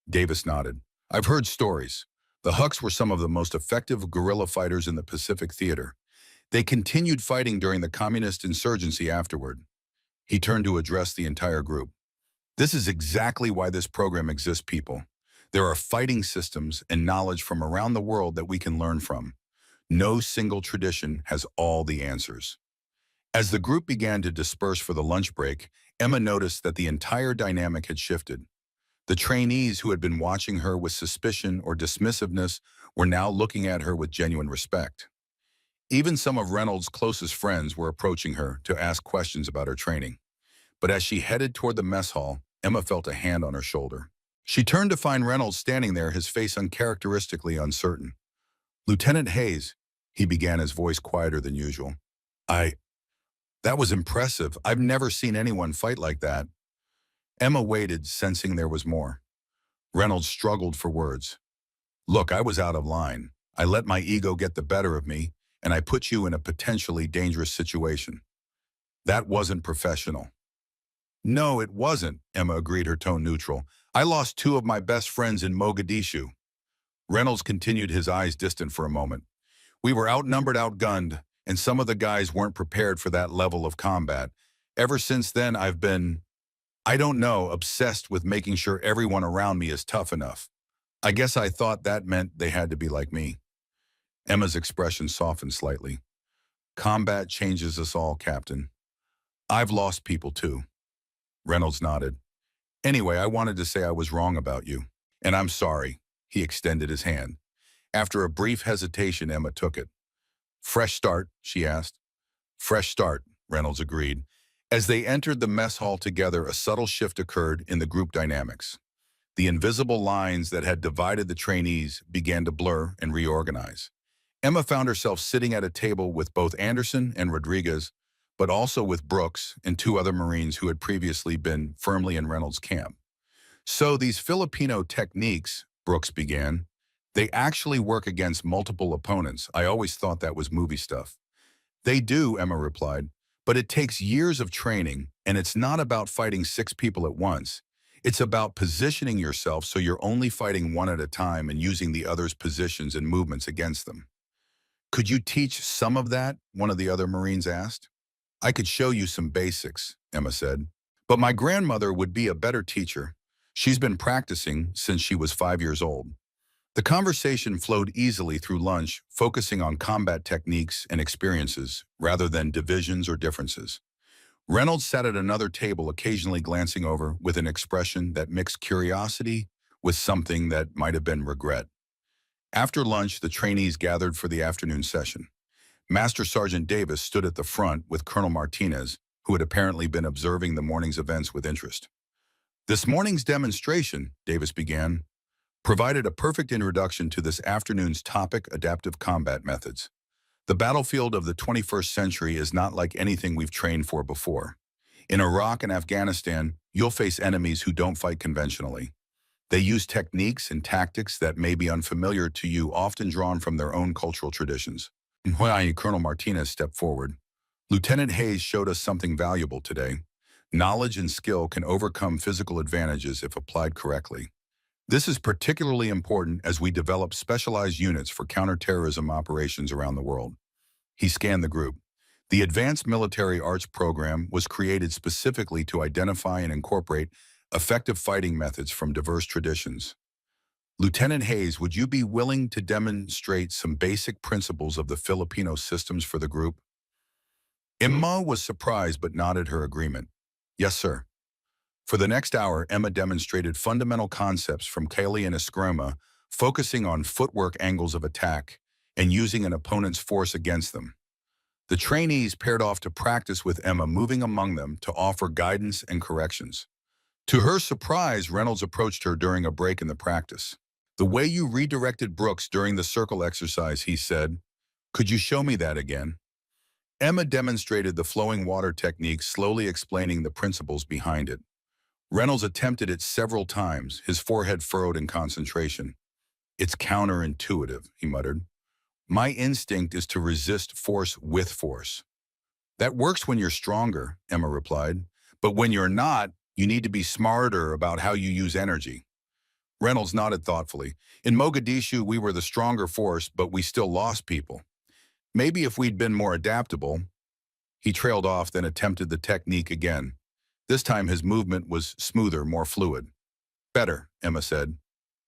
Davis nodded. I've heard stories. The Huks were some of the most effective guerrilla fighters in the Pacific Theater. They continued fighting during the communist insurgency afterward. He turned to address the entire group. This is exactly why this program exists, people. There are fighting systems and knowledge from around the world that we can learn from. No single tradition has all the answers. As the group began to disperse for the lunch break, Emma noticed that the entire dynamic had shifted. The trainees who had been watching her with suspicion or dismissiveness were now looking at her with genuine respect. Even some of Reynolds' closest friends were approaching her to ask questions about her training. But as she headed toward the mess hall, Emma felt a hand on her shoulder. She turned to find Reynolds standing there, his face uncharacteristically uncertain. Lieutenant Hayes, he began, his voice quieter than usual. That was impressive. I've never seen anyone fight like that. Emma waited, sensing there was more. Reynolds struggled for words. Look, I was out of line. I let my ego get the better of me, and I put you in a potentially dangerous situation. That wasn't professional. No, it wasn't, Emma agreed, her tone neutral. I lost 2 of my best friends in Mogadishu. Reynolds continued, his eyes distant for a moment. We were outnumbered, outgunned, and some of the guys weren't prepared for that level of combat. Ever since then, I've been, I don't know, obsessed with making sure everyone around me is tough enough. I guess I thought that meant they had to be like me. Emma's expression softened slightly. Combat changes us all, Captain. I've lost people too. Reynolds nodded. Anyway, I wanted to say I was wrong about you. And I'm sorry. He extended his hand. After a brief hesitation, Emma took it. Fresh start, she asked. Fresh start, Reynolds agreed. As they entered the mess hall together, a subtle shift occurred in the group dynamics. The invisible lines that had divided the trainees began to blur and reorganize. Emma found herself sitting at a table with both Anderson and Rodriguez, but also with Brooks and 2 other Marines who had previously been firmly in Reynolds' camp. So these Filipino techniques, Brooks began, they actually work against multiple opponents. I always thought that was movie stuff. They do, Emma replied, but it takes years of training, and it's not about fighting 6 people at once. It's about positioning yourself so you're only fighting one at a time and using the other's positions and movements against them. Could you teach some of that? One of the other Marines asked. I could show you some basics, Emma said. But my grandmother would be a better teacher. She's been practicing since she was 5 years old. The conversation flowed easily through lunch, focusing on combat techniques and experiences rather than divisions or differences. Reynolds sat at another table, occasionally glancing over with an expression that mixed curiosity with something that might have been regret. After lunch, the trainees gathered for the afternoon session. Master Sergeant Davis stood at the front with Colonel Martinez, who had apparently been observing the morning's events with interest. This morning's demonstration, Davis began, provided a perfect introduction to this afternoon's topic, adaptive combat methods. The battlefield of the 21st century is not like anything we've trained for before. In Iraq and Afghanistan, you'll face enemies who don't fight conventionally. They use techniques and tactics that may be unfamiliar to you, often drawn from their own cultural traditions. When Colonel Martinez stepped forward, Lieutenant Hayes showed us something valuable today. Knowledge and skill can overcome physical advantages if applied correctly. This is particularly important as we develop specialized units for counterterrorism operations around the world. He scanned the group. The Advanced Military Arts Program was created specifically to identify and incorporate effective fighting methods from diverse traditions. Lieutenant Hayes, would you be willing to demonstrate some basic principles of the Filipino systems for the group? Emma was surprised but nodded her agreement. Yes, sir. For the next hour, Emma demonstrated fundamental concepts from Kali and Eskrima, focusing on footwork angles of attack and using an opponent's force against them. The trainees paired off to practice with Emma, moving among them to offer guidance and corrections. To her surprise, Reynolds approached her during a break in the practice. The way you redirected Brooks during the circle exercise, he said. Could you show me that again? Emma demonstrated the flowing water technique, slowly explaining the principles behind it. Reynolds attempted it several times, his forehead furrowed in concentration. It's counterintuitive, he muttered. My instinct is to resist force with force. That works when you're stronger, Emma replied. But when you're not, you need to be smarter about how you use energy. Reynolds nodded thoughtfully. In Mogadishu, we were the stronger force, but we still lost people. Maybe if we'd been more adaptable. He trailed off, then attempted the technique again. This time his movement was smoother, more fluid. Better, Emma said.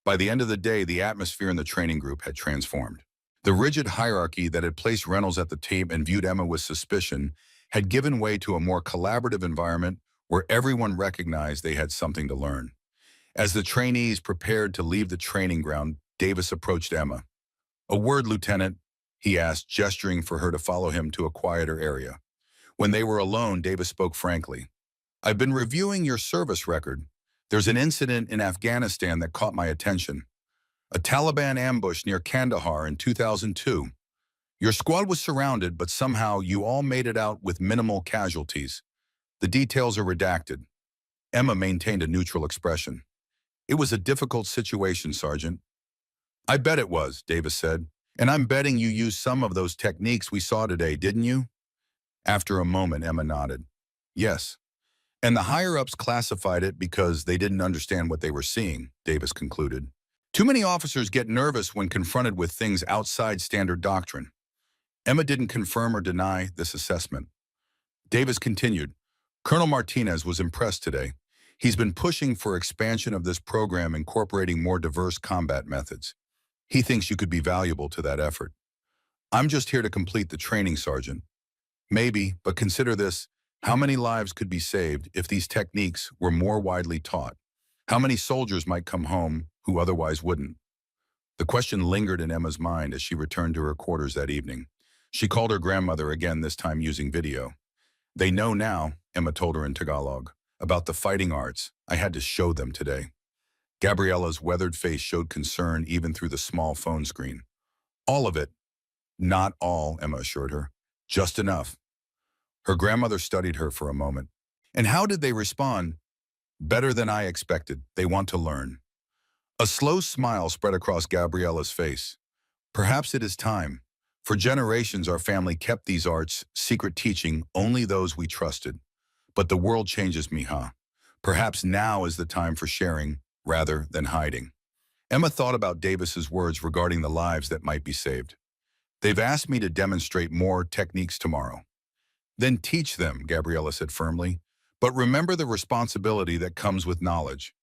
By the end of the day, the atmosphere in the training group had transformed. The rigid hierarchy that had placed Reynolds at the table and viewed Emma with suspicion had given way to a more collaborative environment where everyone recognized they had something to learn. As the trainees prepared to leave the training ground, Davis approached Emma. A word, Lieutenant, he asked, gesturing for her to follow him to a quieter area. When they were alone, Davis spoke frankly. I've been reviewing your service record. There's an incident in Afghanistan that caught my attention. A Taliban ambush near Kandahar in 2002. Your squad was surrounded, but somehow you all made it out with minimal casualties. The details are redacted. Emma maintained a neutral expression. It was a difficult situation, Sergeant. I bet it was, Davis said. And I'm betting you used some of those techniques we saw today, didn't you? After a moment, Emma nodded. Yes. And the higher-ups classified it because they didn't understand what they were seeing, Davis concluded. Too many officers get nervous when confronted with things outside standard doctrine. Emma didn't confirm or deny this assessment. Davis continued. Colonel Martinez was impressed today. He's been pushing for expansion of this program, incorporating more diverse combat methods. He thinks you could be valuable to that effort. I'm just here to complete the training, Sergeant. Maybe, but consider this. How many lives could be saved if these techniques were more widely taught? How many soldiers might come home who otherwise wouldn't? The question lingered in Emma's mind as she returned to her quarters that evening. She called her grandmother again, this time using video. They know now, Emma told her in Tagalog, about the fighting arts. I had to show them today. Gabriella's weathered face showed concern even through the small phone screen. All of it. Not all, Emma assured her. Just enough. Her grandmother studied her for a moment. And how did they respond? Better than I expected. They want to learn. A slow smile spread across Gabriella's face. Perhaps it is time. For generations, our family kept these arts, secret teaching, only those we trusted. But the world changes, Mija. Perhaps now is the time for sharing, rather than hiding. Emma thought about Davis's words regarding the lives that might be saved. They've asked me to demonstrate more techniques tomorrow. Then teach them, Gabriella said firmly. But remember the responsibility that comes with knowledge.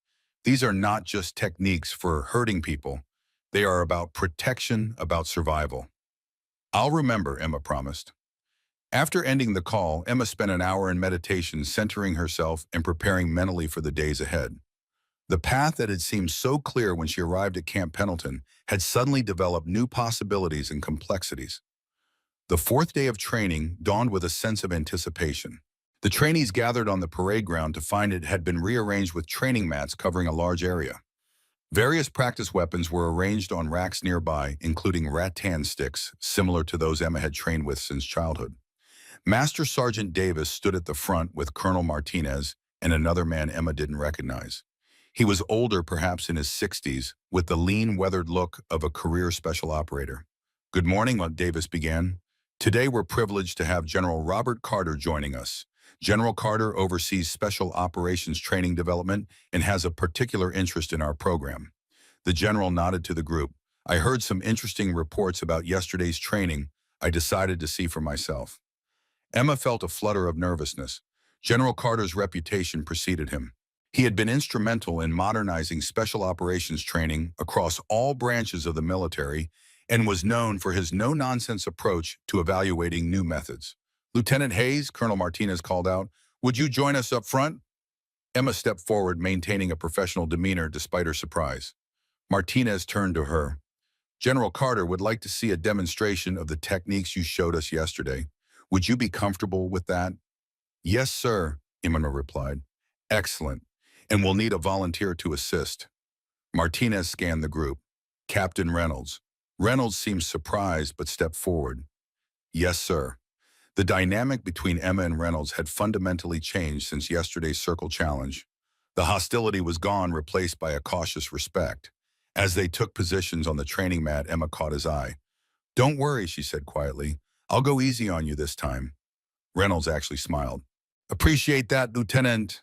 These are not just techniques for hurting people. They are about protection, about survival. I'll remember, Emma promised. After ending the call, Emma spent an hour in meditation, centering herself and preparing mentally for the days ahead. The path that had seemed so clear when she arrived at Camp Pendleton had suddenly developed new possibilities and complexities. The fourth day of training dawned with a sense of anticipation. The trainees gathered on the parade ground to find it had been rearranged with training mats covering a large area. Various practice weapons were arranged on racks nearby, including rattan sticks, similar to those Emma had trained with since childhood. Master Sergeant Davis stood at the front with Colonel Martinez and another man Emma didn't recognize. He was older, perhaps in his 60s, with the lean, weathered look of a career special operator. "Good morning," Davis began. "Today we're privileged to have General Robert Carter joining us. General Carter oversees Special Operations Training Development and has a particular interest in our program." The general nodded to the group. "I heard some interesting reports about yesterday's training. I decided to see for myself." Emma felt a flutter of nervousness. General Carter's reputation preceded him. He had been instrumental in modernizing special operations training across all branches of the military and was known for his no-nonsense approach to evaluating new methods. "Lieutenant Hayes," Colonel Martinez called out, "would you join us up front?" Emma stepped forward, maintaining a professional demeanor despite her surprise. Martinez turned to her. "General Carter would like to see a demonstration of the techniques you showed us yesterday. Would you be comfortable with that?" "Yes, sir," Emma replied. "Excellent. And we'll need a volunteer to assist." Martinez scanned the group. "Captain Reynolds." Reynolds seemed surprised but stepped forward. "Yes, sir." The dynamic between Emma and Reynolds had fundamentally changed since yesterday's circle challenge. The hostility was gone, replaced by a cautious respect. As they took positions on the training mat, Emma caught his eye. "Don't worry," she said quietly. "I'll go easy on you this time." Reynolds actually smiled. "Appreciate that, Lieutenant."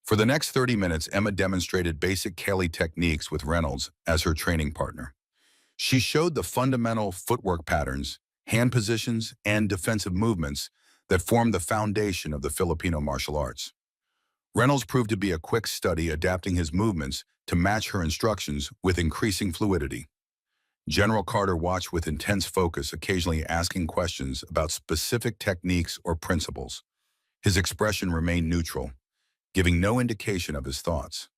For the next 30 minutes, Emma demonstrated basic Kelly techniques with Reynolds as her training partner. She showed the fundamental footwork patterns, hand positions, and defensive movements that form the foundation of the Filipino martial arts. Reynolds proved to be a quick study, adapting his movements to match her instructions with increasing fluidity. General Carter watched with intense focus, occasionally asking questions about specific techniques or principles. His expression remained neutral, giving no indication of his thoughts.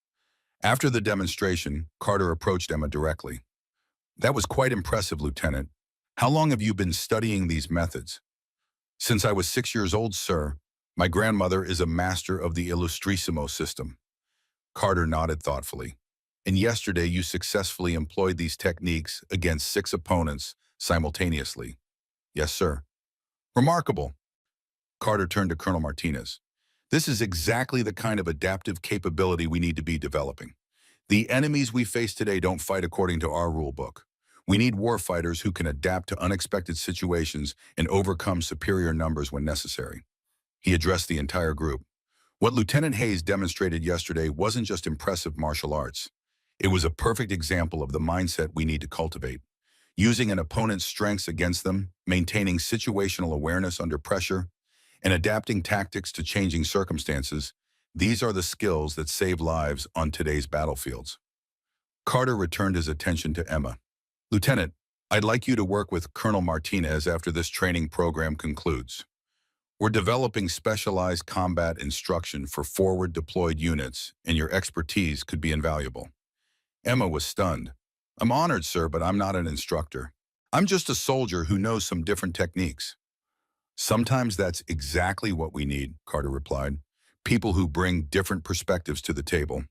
After the demonstration, Carter approached Emma directly. "That was quite impressive, Lieutenant. How long have you been studying these methods?" "Since I was 6 years old, sir. My grandmother is a master of the Illustrissimo system." Carter nodded thoughtfully. "And yesterday you successfully employed these techniques against 6 opponents simultaneously." "Yes, sir." "Remarkable." Carter turned to Colonel Martinez. "This is exactly the kind of adaptive capability we need to be developing. The enemies we face today don't fight according to our rule book. We need warfighters who can adapt to unexpected situations and overcome superior numbers when necessary." He addressed the entire group. What Lieutenant Hayes demonstrated yesterday wasn't just impressive martial arts. It was a perfect example of the mindset we need to cultivate. Using an opponent's strengths against them, maintaining situational awareness under pressure, and adapting tactics to changing circumstances, these are the skills that save lives on today's battlefields. Carter returned his attention to Emma. "Lieutenant, I'd like you to work with Colonel Martinez after this training program concludes. We're developing specialized combat instruction for forward deployed units, and your expertise could be invaluable." Emma was stunned. "I'm honored, sir, but I'm not an instructor. I'm just a soldier who knows some different techniques." "Sometimes that's exactly what we need," Carter replied. "People who bring different perspectives to the table."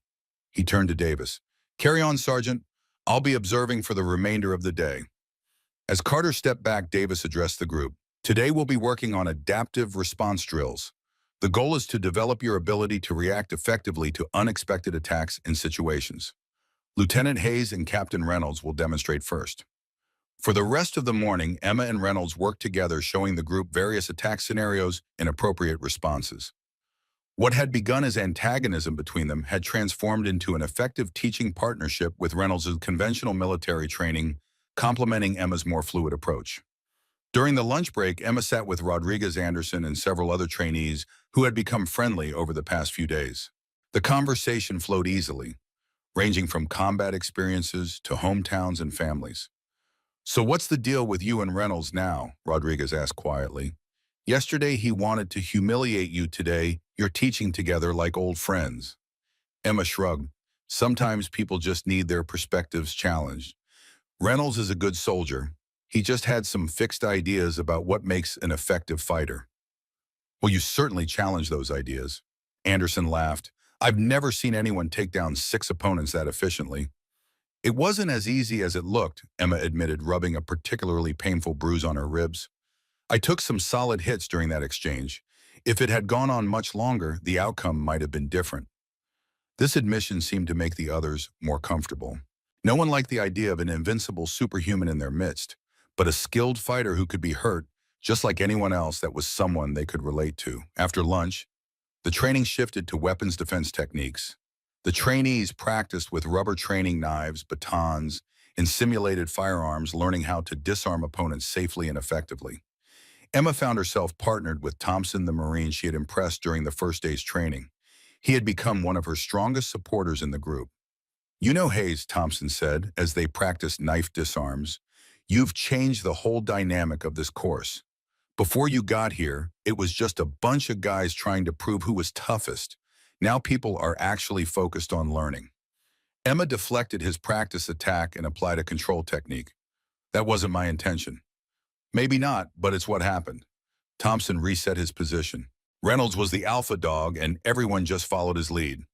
He turned to Davis. "Carry on, Sergeant. I'll be observing for the remainder of the day." As Carter stepped back, Davis addressed the group. "Today we'll be working on adaptive response drills. The goal is to develop your ability to react effectively to unexpected attacks and situations. Lieutenant Hayes and Captain Reynolds will demonstrate first." For the rest of the morning, Emma and Reynolds worked together, showing the group various attack scenarios and appropriate responses. What had begun as antagonism between them had transformed into an effective teaching partnership, with Reynolds' conventional military training complementing Emma's more fluid approach. During the lunch break, Emma sat with Rodriguez Anderson and several other trainees who had become friendly over the past few days. The conversation flowed easily, ranging from combat experiences to hometowns and families. "So what's the deal with you and Reynolds now?" Rodriguez asked quietly. "Yesterday he wanted to humiliate you. Today you're teaching together like old friends." Emma shrugged. "Sometimes people just need their perspectives challenged. Reynolds is a good soldier. He just had some fixed ideas about what makes an effective fighter." "Well, you certainly challenged those ideas." Anderson laughed. "I've never seen anyone take down 6 opponents that efficiently." It wasn't as easy as it looked, Emma admitted, rubbing a particularly painful bruise on her ribs. I took some solid hits during that exchange. If it had gone on much longer, the outcome might have been different. This admission seemed to make the others more comfortable. No one liked the idea of an invincible superhuman in their midst, but a skilled fighter who could be hurt, just like anyone else, that was someone they could relate to. After lunch, the training shifted to weapons defense techniques. The trainees practiced with rubber training knives, batons, and simulated firearms, learning how to disarm opponents safely and effectively. Emma found herself partnered with Thompson, the Marine she had impressed during the first day's training. He had become one of her strongest supporters in the group. "You know, Hayes," Thompson said as they practiced knife disarms, "you've changed the whole dynamic of this course. Before you got here, it was just a bunch of guys trying to prove who was toughest. Now people are actually focused on learning." Emma deflected his practice attack and applied a control technique. "That wasn't my intention." "Maybe not, but it's what happened." Thompson reset his position. "Reynolds was the alpha dog and everyone just followed his lead.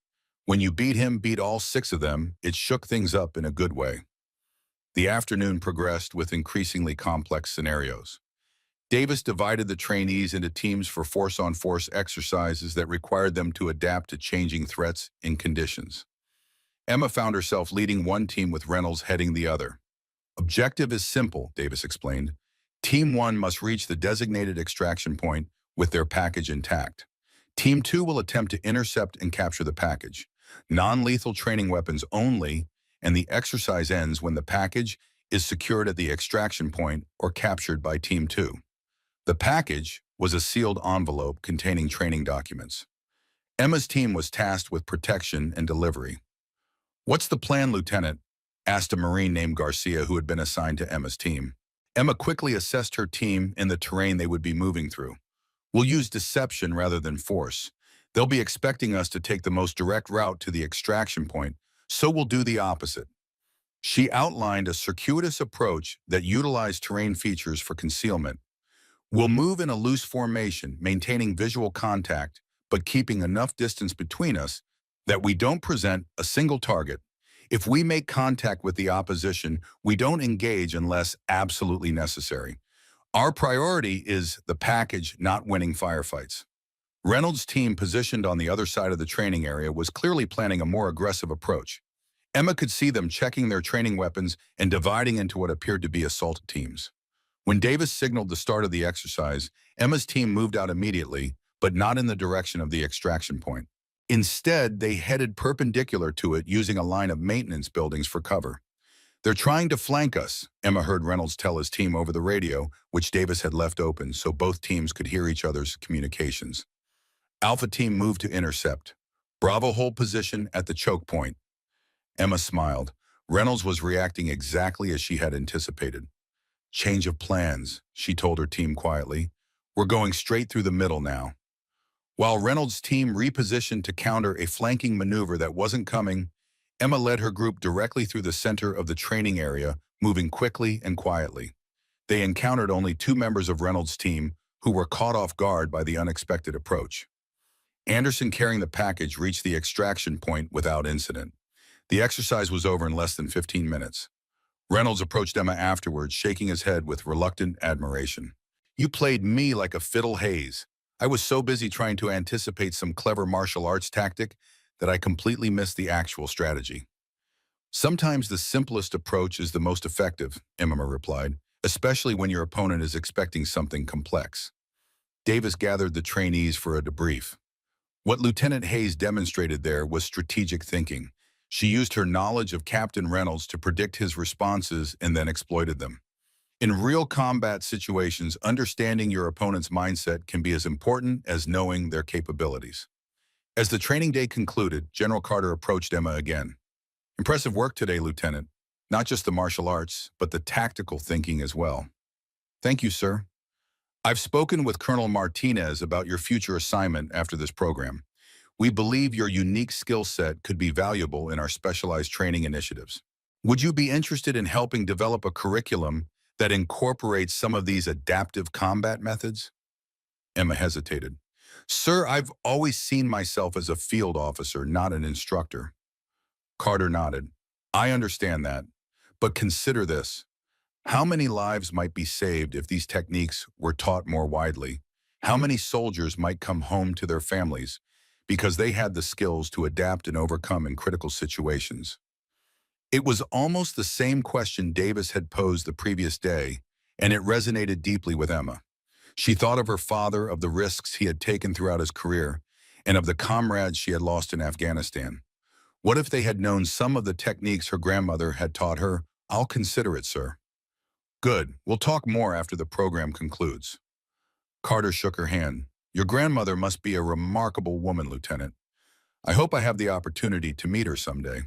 When you beat all 6 of them, it shook things up in a good way." The afternoon progressed with increasingly complex scenarios. Davis divided the trainees into teams for force-on-force exercises that required them to adapt to changing threats and conditions. Emma found herself leading one team with Reynolds heading the other. "Objective is simple," Davis explained. "Team 1 must reach the designated extraction point with their package intact. Team 2 will attempt to intercept and capture the package. Non-lethal training weapons only, and the exercise ends when the package is secured at the extraction point or captured by Team 2. The package was a sealed envelope containing training documents. Emma's team was tasked with protection and delivery. "What's the plan, Lieutenant?" asked a Marine named Garcia who had been assigned to Emma's team. Emma quickly assessed her team and the terrain they would be moving through. "We'll use deception rather than force. They'll be expecting us to take the most direct route to the extraction point, so we'll do the opposite." She outlined a circuitous approach that utilized terrain features for concealment. "We'll move in a loose formation, maintaining visual contact, but keeping enough distance between us that we don't present a single target. If we make contact with the opposition, we don't engage unless absolutely necessary. Our priority is the package, not winning firefights." Reynolds' team, positioned on the other side of the training area, was clearly planning a more aggressive approach. Emma could see them checking their training weapons and dividing into what appeared to be assault teams. When Davis signaled the start of the exercise, Emma's team moved out immediately, but not in the direction of the extraction point. Instead, they headed perpendicular to it, using a line of maintenance buildings for cover. "They're trying to flank us," Emma heard Reynolds tell his team over the radio, which Davis had left open so both teams could hear each other's communications. "Alpha team moved to intercept. Bravo hold position at the choke point." Emma smiled. Reynolds was reacting exactly as she had anticipated. "Change of plans," she told her team quietly. "We're going straight through the middle now." While Reynolds' team repositioned to counter a flanking maneuver that wasn't coming, Emma led her group directly through the center of the training area, moving quickly and quietly. They encountered only 2 members of Reynolds' team, who were caught off guard by the unexpected approach. Anderson, carrying the package, reached the extraction point without incident. The exercise was over in less than 15 minutes. Reynolds approached Emma afterwards, shaking his head with reluctant admiration. "You played me like a fiddle, Hayes. I was so busy trying to anticipate some clever martial arts tactic that I completely missed the actual strategy." "Sometimes the simplest approach is the most effective," Emma replied, "especially when your opponent is expecting something complex." Davis gathered the trainees for a debrief. What Lieutenant Hayes demonstrated there was strategic thinking. She used her knowledge of Captain Reynolds to predict his responses and then exploited them. In real combat situations, understanding your opponent's mindset can be as important as knowing their capabilities. As the training day concluded, General Carter approached Emma again. "Impressive work today, Lieutenant. Not just the martial arts, but the tactical thinking as well." "Thank you, sir. I've spoken with Colonel Martinez about your future assignment after this program. We believe your unique skill set could be valuable in our specialized training initiatives. Would you be interested in helping develop a curriculum that incorporates some of these adaptive combat methods?" Emma hesitated. "Sir, I've always seen myself as a field officer, not an instructor." Carter nodded. I understand that, but consider this. How many lives might be saved if these techniques were taught more widely? How many soldiers might come home to their families because they had the skills to adapt and overcome in critical situations? It was almost the same question Davis had posed the previous day, and it resonated deeply with Emma. She thought of her father, of the risks he had taken throughout his career, and of the comrades she had lost in Afghanistan. What if they had known some of the techniques her grandmother had taught her? I'll consider it, sir. Good. We'll talk more after the program concludes. Carter shook her hand. Your grandmother must be a remarkable woman, Lieutenant. I hope I have the opportunity to meet her someday.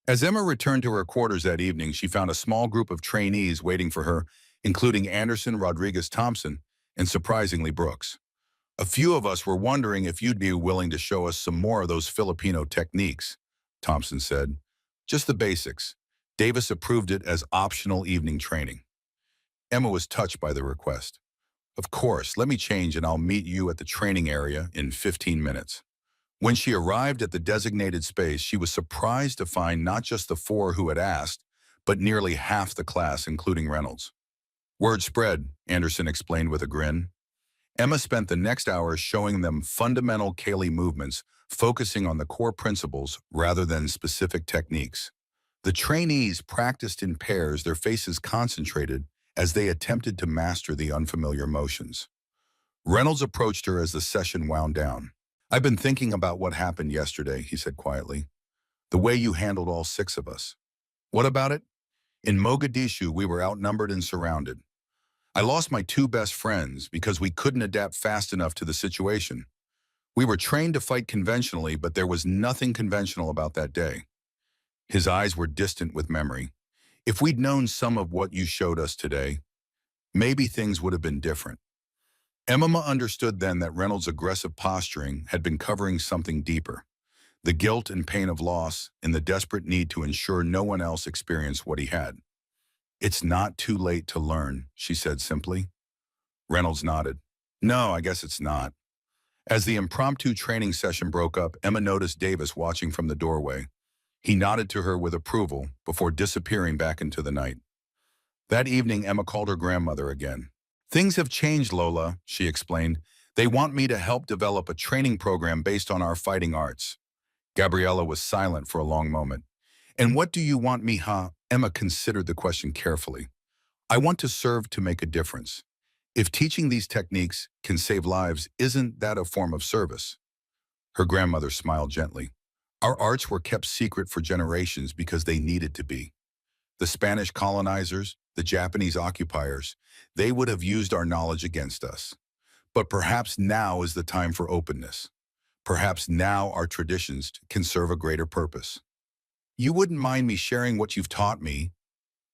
As Emma returned to her quarters that evening, she found a small group of trainees waiting for her, including Anderson, Rodriguez Thompson, and surprisingly Brooks. A few of us were wondering if you'd be willing to show us some more of those Filipino techniques, Thompson said. Just the basics. Davis approved it as optional evening training. Emma was touched by the request. Of course, let me change and I'll meet you at the training area in 15 minutes. When she arrived at the designated space, she was surprised to find not just the four who had asked, but nearly half the class, including Reynolds. Word spread, Anderson explained with a grin. Emma spent the next hour showing them fundamental Kali movements, focusing on the core principles rather than specific techniques. The trainees practiced in pairs, their faces concentrated as they attempted to master the unfamiliar motions. Reynolds approached her as the session wound down. I've been thinking about what happened yesterday, he said quietly. The way you handled all six of us. What about it? In Mogadishu, we were outnumbered and surrounded. I lost my two best friends because we couldn't adapt fast enough to the situation. We were trained to fight conventionally, but there was nothing conventional about that day. His eyes were distant with memory. If we'd known some of what you showed us today, maybe things would have been different. Emma understood then that Reynolds' aggressive posturing had been covering something deeper. The guilt and pain of loss and the desperate need to ensure no one else experienced what he had. It's not too late to learn, she said simply. Reynolds nodded. No, I guess it's not. As the impromptu training session broke up, Emma noticed Davis watching from the doorway. He nodded to her with approval before disappearing back into the night. That evening, Emma called her grandmother again. Things have changed, Lola, she explained. They want me to help develop a training program based on our fighting arts. Gabriella was silent for a long moment. And what do you want me, huh? Emma considered the question carefully. I want to serve to make a difference. If teaching these techniques can save lives, isn't that a form of service? Her grandmother smiled gently. Our arts were kept secret for generations because they needed to be. The Spanish colonizers, the Japanese occupiers, they would have used our knowledge against us. But perhaps now is the time for openness. Perhaps now our traditions can serve a greater purpose. You wouldn't mind me sharing what you've taught me?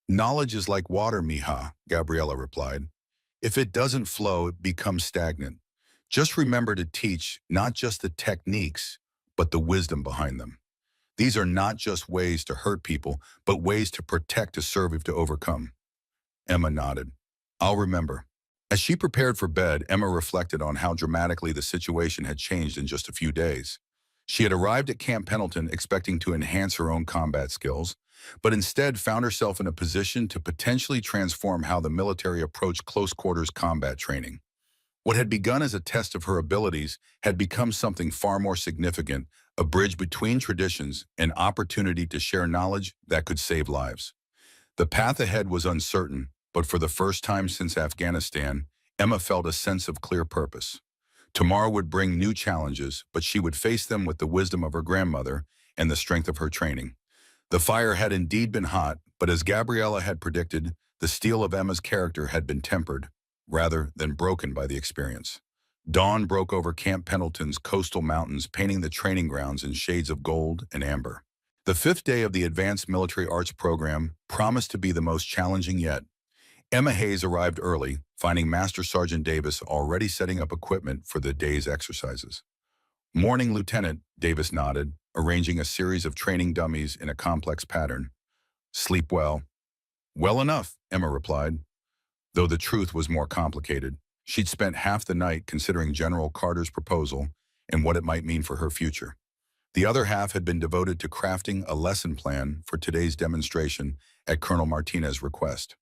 Knowledge is like water, mija, Gabriella replied. If it doesn't flow, it becomes stagnant. Just remember to teach not just the techniques, but the wisdom behind them. These are not just ways to hurt people, but ways to protect, to serve, to overcome. Emma nodded. I'll remember. As she prepared for bed, Emma reflected on how dramatically the situation had changed in just a few days. She had arrived at Camp Pendleton expecting to enhance her own combat skills, but instead found herself in a position to potentially transform how the military approached close-quarters combat training. What had begun as a test of her abilities had become something far more significant, a bridge between traditions, an opportunity to share knowledge that could save lives. The path ahead was uncertain, but for the first time since Afghanistan, Emma felt a sense of clear purpose. Tomorrow would bring new challenges, but she would face them with the wisdom of her grandmother and the strength of her training. The fire had indeed been hot, but as Gabriella had predicted, the steel of Emma's character had been tempered, rather than broken by the experience. Dawn broke over Camp Pendleton's coastal mountains, painting the training grounds in shades of gold and amber. The fifth day of the Advanced Military Arts program promised to be the most challenging yet. Emma Hayes arrived early, finding Master Sergeant Davis already setting up equipment for the day's exercises. Morning, Lieutenant, Davis nodded, arranging a series of training dummies in a complex pattern. Sleep well. Well enough, Emma replied, though the truth was more complicated. She'd spent half the night considering General Carter's proposal and what it might mean for her future. The other half had been devoted to crafting a lesson plan for today's demonstration at Colonel Martinez's request.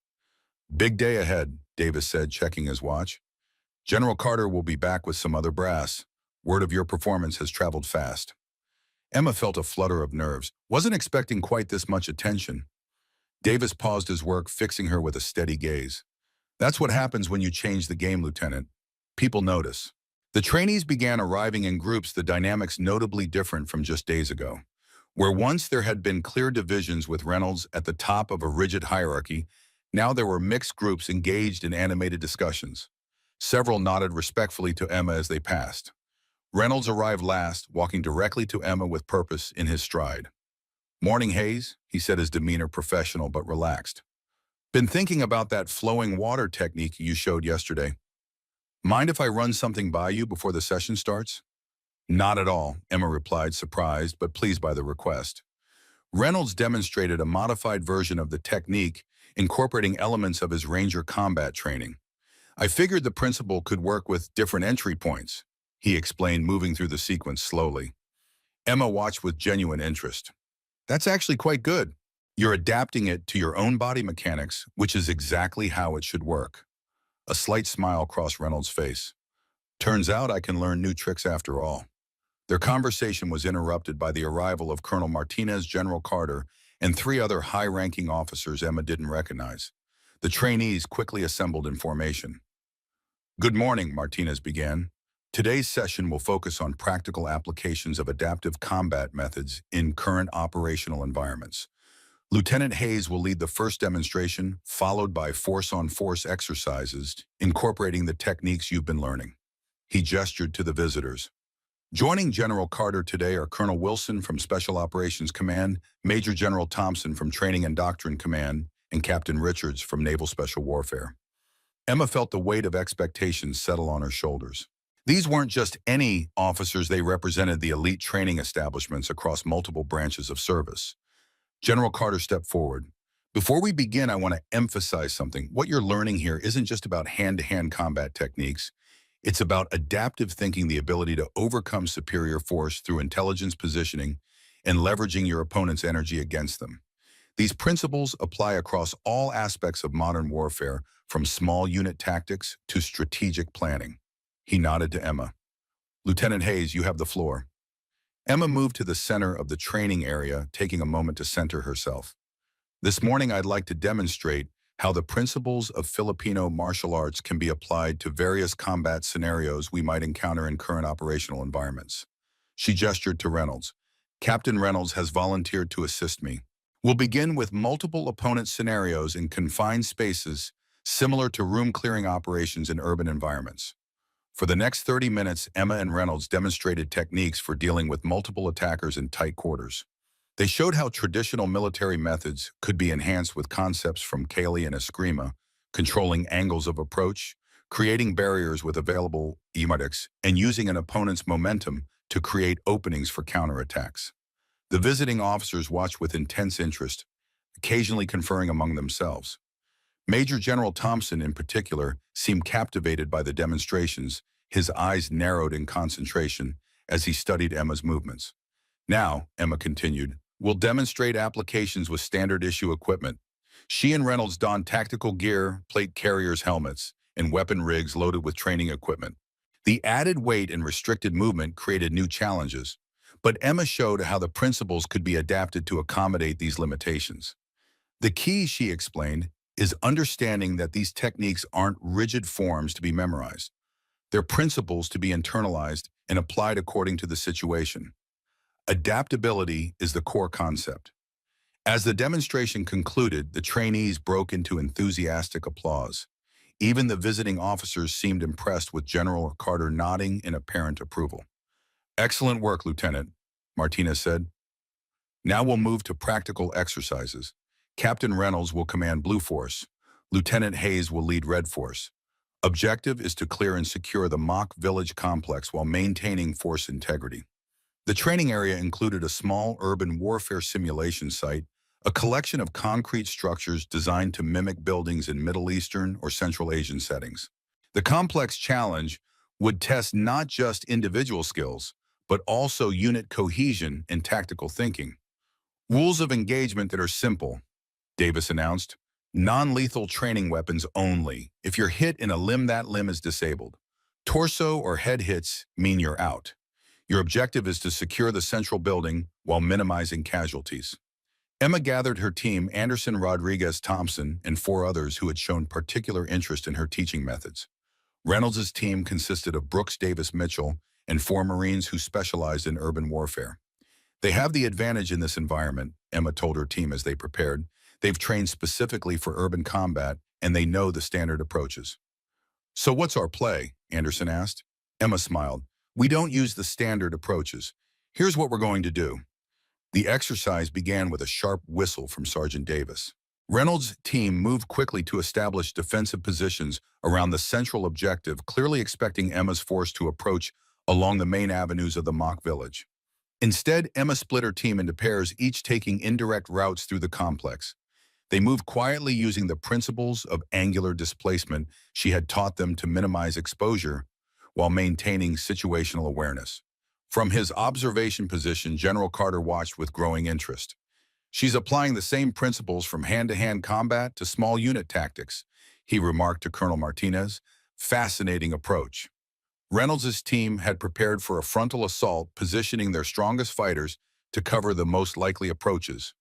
"Big day ahead," Davis said, checking his watch. "General Carter will be back with some other brass. Word of your performance has traveled fast." Emma felt a flutter of nerves, wasn't expecting quite this much attention. Davis paused his work, fixing her with a steady gaze. "That's what happens when you change the game, Lieutenant. People notice." The trainees began arriving in groups, the dynamics notably different from just days ago. Where once there had been clear divisions with Reynolds at the top of a rigid hierarchy, now there were mixed groups engaged in animated discussions. Several nodded respectfully to Emma as they passed. Reynolds arrived last, walking directly to Emma with purpose in his stride. "Morning, Hayes," he said, his demeanor professional but relaxed. "Been thinking about that flowing water technique you showed yesterday. Mind if I run something by you before the session starts?" "Not at all," Emma replied, surprised but pleased by the request. Reynolds demonstrated a modified version of the technique, incorporating elements of his Ranger combat training. "I figured the principle could work with different entry points," he explained, moving through the sequence slowly. Emma watched with genuine interest. "That's actually quite good. You're adapting it to your own body mechanics, which is exactly how it should work." A slight smile crossed Reynolds' face. "Turns out I can learn new tricks after all." Their conversation was interrupted by the arrival of Colonel Martinez, General Carter, and three other high-ranking officers Emma didn't recognize. The trainees quickly assembled in formation. "Good morning," Martinez began. "Today's session will focus on practical applications of adaptive combat methods in current operational environments. Lieutenant Hayes will lead the first demonstration, followed by force-on-force exercises, incorporating the techniques you've been learning." He gestured to the visitors. "Joining General Carter today are Colonel Wilson from Special Operations Command, Major General Thompson from Training and Doctrine Command, and Captain Richards from Naval Special Warfare." Emma felt the weight of expectations settle on her shoulders. These weren't just any officers, they represented the elite training establishments across multiple branches of service. General Carter stepped forward. "Before we begin, I want to emphasize something. What you're learning here isn't just about hand-to-hand combat techniques. It's about adaptive thinking, the ability to overcome superior force through intelligence positioning and leveraging your opponent's energy against them. These principles apply across all aspects of modern warfare, from small unit tactics to strategic planning." He nodded to Emma. "Lieutenant Hayes, you have the floor." Emma moved to the center of the training area, taking a moment to center herself. "This morning, I'd like to demonstrate how the principles of Filipino martial arts can be applied to various combat scenarios we might encounter in current operational environments." She gestured to Reynolds. "Captain Reynolds has volunteered to assist me. We'll begin with multiple opponent scenarios in confined spaces, similar to room-clearing operations in urban environments." For the next 30 minutes, Emma and Reynolds demonstrated techniques for dealing with multiple attackers in tight quarters. They showed how traditional military methods could be enhanced with concepts from Kali and Eskrima, controlling angles of approach, creating barriers with available emetics, and using an opponent's momentum to create openings for counterattacks. The visiting officers watched with intense interest, occasionally conferring among themselves. Major General Thompson, in particular, seemed captivated by the demonstrations, his eyes narrowed in concentration as he studied Emma's movements. "Now," Emma continued, "we'll demonstrate applications with standard issue equipment." She and Reynolds donned tactical gear, plate carriers' helmets, and weapon rigs loaded with training equipment. The added weight and restricted movement created new challenges, but Emma showed how the principles could be adapted to accommodate these limitations. "The key," she explained, "is understanding that these techniques aren't rigid forms to be memorized. They're principles to be internalized and applied according to the situation. Adaptability is the core concept." As the demonstration concluded, the trainees broke into enthusiastic applause. Even the visiting officers seemed impressed, with General Carter nodding in apparent approval. "Excellent work, Lieutenant," Martinez said. "Now we'll move to practical exercises. Captain Reynolds will command Blue Force. Lieutenant Hayes will lead Red Force. Objective is to clear and secure the mock village complex while maintaining force integrity." The training area included a small urban warfare simulation site, a collection of concrete structures designed to mimic buildings in Middle Eastern or Central Asian settings. The complex challenge would test not just individual skills, but also unit cohesion and tactical thinking. Rules of engagement that are simple, Davis announced. Non-lethal training weapons only. If you're hit in a limb, that limb is disabled. Torso or head hits mean you're out. Your objective is to secure the central building while minimizing casualties. Emma gathered her team, Anderson Rodriguez Thompson, and 4 others who had shown particular interest in her teaching methods. Reynolds' team consisted of Brooks Davis Mitchell and 4 Marines who specialized in urban warfare. They have the advantage in this environment, Emma told her team as they prepared. They've trained specifically for urban combat, and they know the standard approaches. So what's our play? Anderson asked. Emma smiled. We don't use the standard approaches. Here's what we're going to do. The exercise began with a sharp whistle from Sergeant Davis. Reynolds' team moved quickly to establish defensive positions around the central objective, clearly expecting Emma's force to approach along the main avenues of the mock village. Instead, Emma split her team into pairs, each taking indirect routes through the complex. They moved quietly using the principles of angular displacement she had taught them to minimize exposure while maintaining situational awareness. From his observation position, General Carter watched with growing interest. She's applying the same principles from hand-to-hand combat to small unit tactics, he remarked to Colonel Martinez. Fascinating approach. Reynolds' team had prepared for a frontal assault, positioning their strongest fighters to cover the most likely approaches.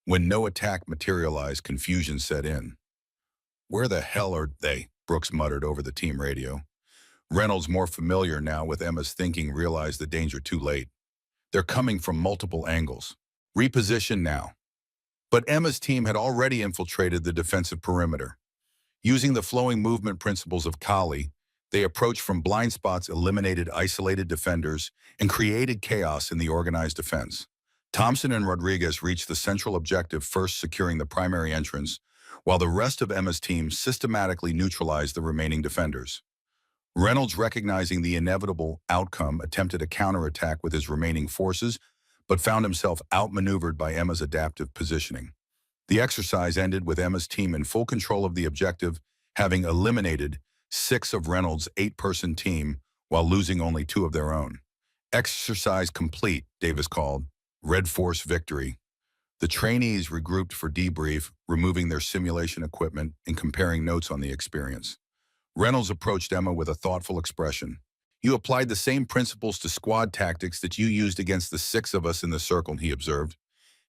When no attack materialized, confusion set in. Where the hell are they? Brooks muttered over the team radio. Reynolds, more familiar now with Emma's thinking, realized the danger too late. They're coming from multiple angles. Reposition now. But Emma's team had already infiltrated the defensive perimeter. Using the flowing movement principles of Kali, they approached from blind spots, eliminated isolated defenders, and created chaos in the organized defense. Thompson and Rodriguez reached the central objective, first securing the primary entrance, while the rest of Emma's team systematically neutralized the remaining defenders. Reynolds, recognizing the inevitable outcome, attempted a counterattack with his remaining forces, but found himself outmaneuvered by Emma's adaptive positioning. The exercise ended with Emma's team in full control of the objective, having eliminated 6 of Reynolds' 8-person team while losing only 2 of their own. Exercise complete, Davis called. Red Force victory. The trainees regrouped for debrief, removing their simulation equipment and comparing notes on the experience. Reynolds approached Emma with a thoughtful expression. You applied the same principles to squad tactics that you used against the 6 of us in the circle, he observed.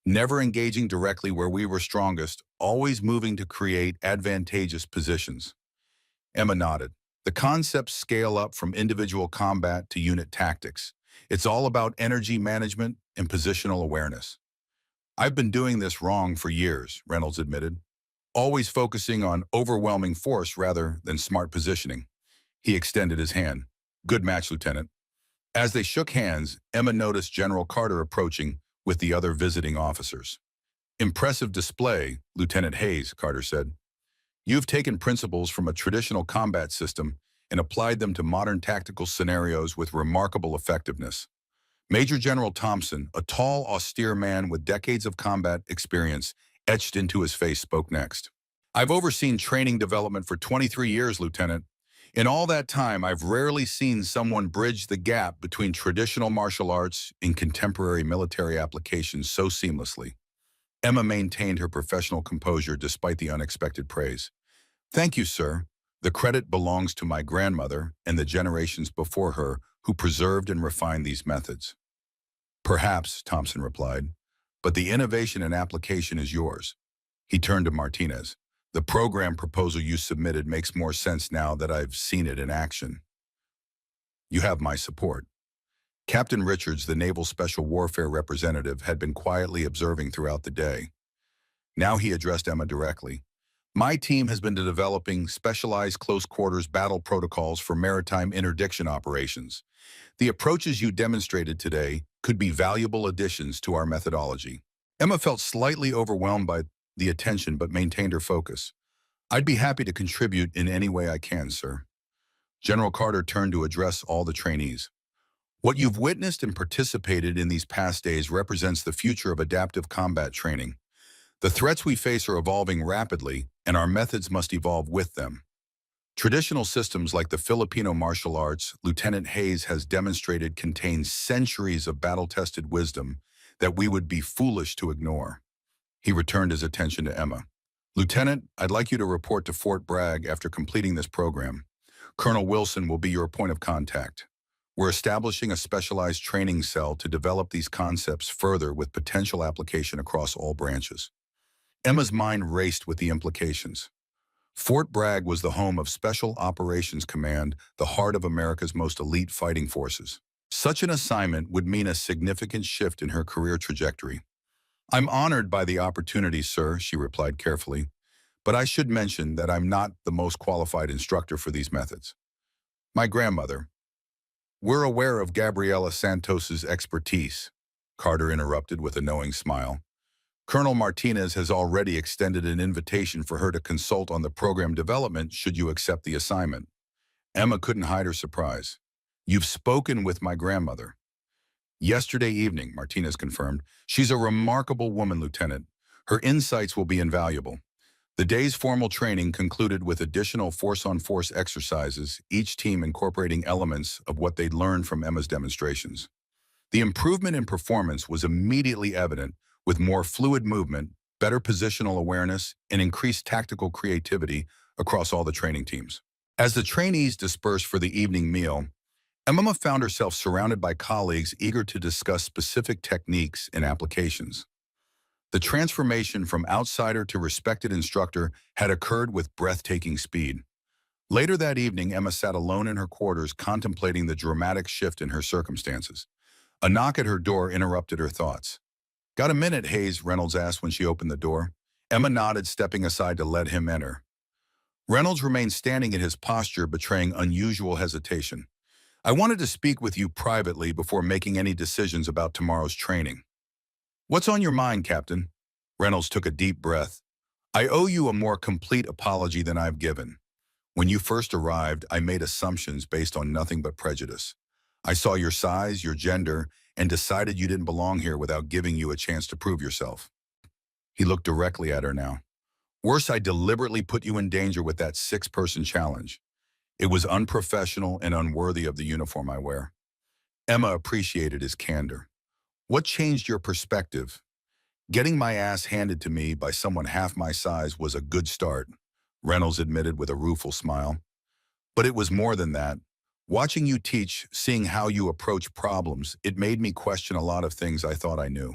Never engaging directly where we were strongest, always moving to create advantageous positions. Emma nodded. The concepts scale up from individual combat to unit tactics. It's all about energy management and positional awareness. I've been doing this wrong for years, Reynolds admitted. Always focusing on overwhelming force rather than smart positioning. He extended his hand. Good match, Lieutenant. As they shook hands, Emma noticed General Carter approaching with the other visiting officers. Impressive display, Lieutenant Hayes, Carter said. You've taken principles from a traditional combat system and applied them to modern tactical scenarios with remarkable effectiveness. Major General Thompson, a tall, austere man with decades of combat experience etched into his face, spoke next. I've overseen training development for 23 years, Lieutenant. In all that time, I've rarely seen someone bridge the gap between traditional martial arts and contemporary military applications so seamlessly. Emma maintained her professional composure despite the unexpected praise. Thank you, sir. The credit belongs to my grandmother and the generations before her who preserved and refined these methods. Perhaps, Thompson replied, but the innovation and application is yours. He turned to Martinez. The program proposal you submitted makes more sense now that I've seen it in action. You have my support. Captain Richards, the Naval Special Warfare representative, had been quietly observing throughout the day. Now he addressed Emma directly. My team has been developing specialized close-quarters battle protocols for maritime interdiction operations. The approaches you demonstrated today could be valuable additions to our methodology. Emma felt slightly overwhelmed by the attention but maintained her focus. I'd be happy to contribute in any way I can, sir. General Carter turned to address all the trainees. What you've witnessed and participated in these past days represents the future of adaptive combat training. The threats we face are evolving rapidly, and our methods must evolve with them. Traditional systems like the Filipino martial arts, Lieutenant Hayes has demonstrated contain centuries of battle-tested wisdom that we would be foolish to ignore. He returned his attention to Emma. Lieutenant, I'd like you to report to Fort Bragg after completing this program. Colonel Wilson will be your point of contact. We're establishing a specialized training cell to develop these concepts further with potential application across all branches. Emma's mind raced with the implications. Fort Bragg was the home of Special Operations Command, the heart of America's most elite fighting forces. Such an assignment would mean a significant shift in her career trajectory. I'm honored by the opportunity, sir, she replied carefully, but I should mention that I'm not the most qualified instructor for these methods. My grandmother. We're aware of Gabriela Santos's expertise, Carter interrupted with a knowing smile. Colonel Martinez has already extended an invitation for her to consult on the program development should you accept the assignment. Emma couldn't hide her surprise. You've spoken with my grandmother. Yesterday evening, Martinez confirmed. She's a remarkable woman, Lieutenant. Her insights will be invaluable. The day's formal training concluded with additional force-on-force exercises, each team incorporating elements of what they'd learned from Emma's demonstrations. The improvement in performance was immediately evident, with more fluid movement, better positional awareness, and increased tactical creativity across all the training teams. As the trainees dispersed for the evening meal, Emma found herself surrounded by colleagues eager to discuss specific techniques and applications. The transformation from outsider to respected instructor had occurred with breathtaking speed. Later that evening, Emma sat alone in her quarters contemplating the dramatic shift in her circumstances. A knock at her door interrupted her thoughts. Got a minute, Hayes? Reynolds asked when she opened the door. Emma nodded, stepping aside to let him enter. Reynolds remained standing in his posture, betraying unusual hesitation. I wanted to speak with you privately before making any decisions about tomorrow's training. What's on your mind, Captain? Reynolds took a deep breath. I owe you a more complete apology than I've given. When you first arrived, I made assumptions based on nothing but prejudice. I saw your size, your gender, and decided you didn't belong here without giving you a chance to prove yourself. He looked directly at her now. Worse, I deliberately put you in danger with that 6-person challenge. It was unprofessional and unworthy of the uniform I wear. Emma appreciated his candor. What changed your perspective? Getting my ass handed to me by someone half my size was a good start, Reynolds admitted with a rueful smile. But it was more than that. Watching you teach, seeing how you approach problems, it made me question a lot of things I thought I knew.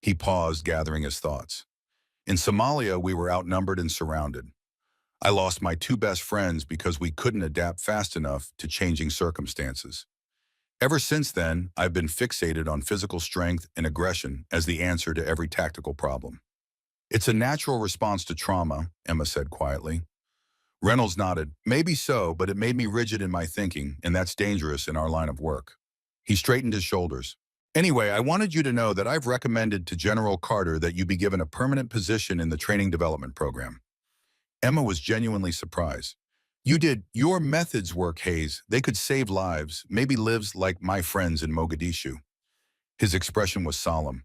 He paused, gathering his thoughts. In Somalia, we were outnumbered and surrounded. I lost my 2 best friends because we couldn't adapt fast enough to changing circumstances. Ever since then, I've been fixated on physical strength and aggression as the answer to every tactical problem. It's a natural response to trauma, Emma said quietly. Reynolds nodded. Maybe so, but it made me rigid in my thinking, and that's dangerous in our line of work. He straightened his shoulders. Anyway, I wanted you to know that I've recommended to General Carter that you be given a permanent position in the training development program. Emma was genuinely surprised. You did your methods work, Hayes. They could save lives, maybe lives like my friends in Mogadishu. His expression was solemn.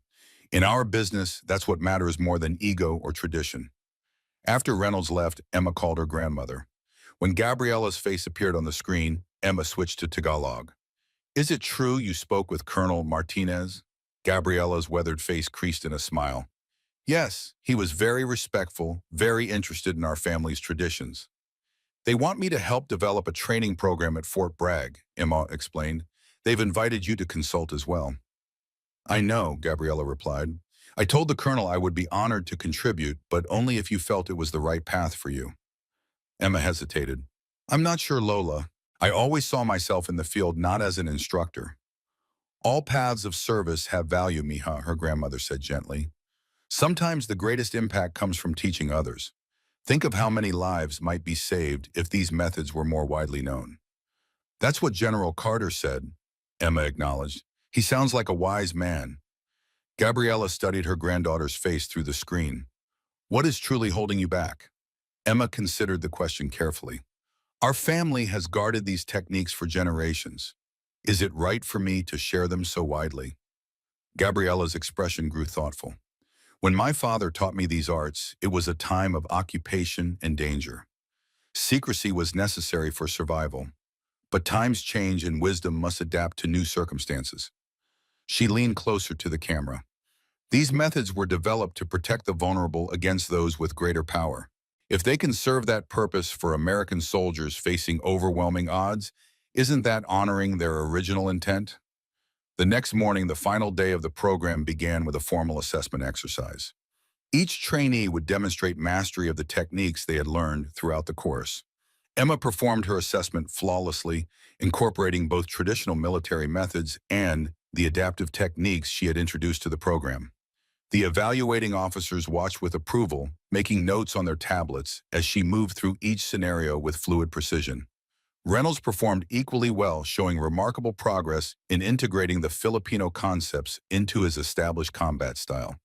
In our business, that's what matters more than ego or tradition. After Reynolds left, Emma called her grandmother. When Gabriela's face appeared on the screen, Emma switched to Tagalog. Is it true you spoke with Colonel Martinez? Gabriela's weathered face creased in a smile. Yes, he was very respectful, very interested in our family's traditions. They want me to help develop a training program at Fort Bragg, Emma explained. They've invited you to consult as well. I know, Gabriela replied. I told the colonel I would be honored to contribute, but only if you felt it was the right path for you. Emma hesitated. I'm not sure, Lola. I always saw myself in the field not as an instructor. All paths of service have value, Mija, her grandmother said gently. Sometimes the greatest impact comes from teaching others. Think of how many lives might be saved if these methods were more widely known. That's what General Carter said, Emma acknowledged. He sounds like a wise man. Gabriela studied her granddaughter's face through the screen. What is truly holding you back? Emma considered the question carefully. Our family has guarded these techniques for generations. Is it right for me to share them so widely? Gabriela's expression grew thoughtful. When my father taught me these arts, it was a time of occupation and danger. Secrecy was necessary for survival, but times change and wisdom must adapt to new circumstances. She leaned closer to the camera. These methods were developed to protect the vulnerable against those with greater power. If they can serve that purpose for American soldiers facing overwhelming odds, isn't that honoring their original intent? The next morning, the final day of the program began with a formal assessment exercise. Each trainee would demonstrate mastery of the techniques they had learned throughout the course. Emma performed her assessment flawlessly, incorporating both traditional military methods and the adaptive techniques she had introduced to the program. The evaluating officers watched with approval, making notes on their tablets as she moved through each scenario with fluid precision. Reynolds performed equally well, showing remarkable progress in integrating the Filipino concepts into his established combat style.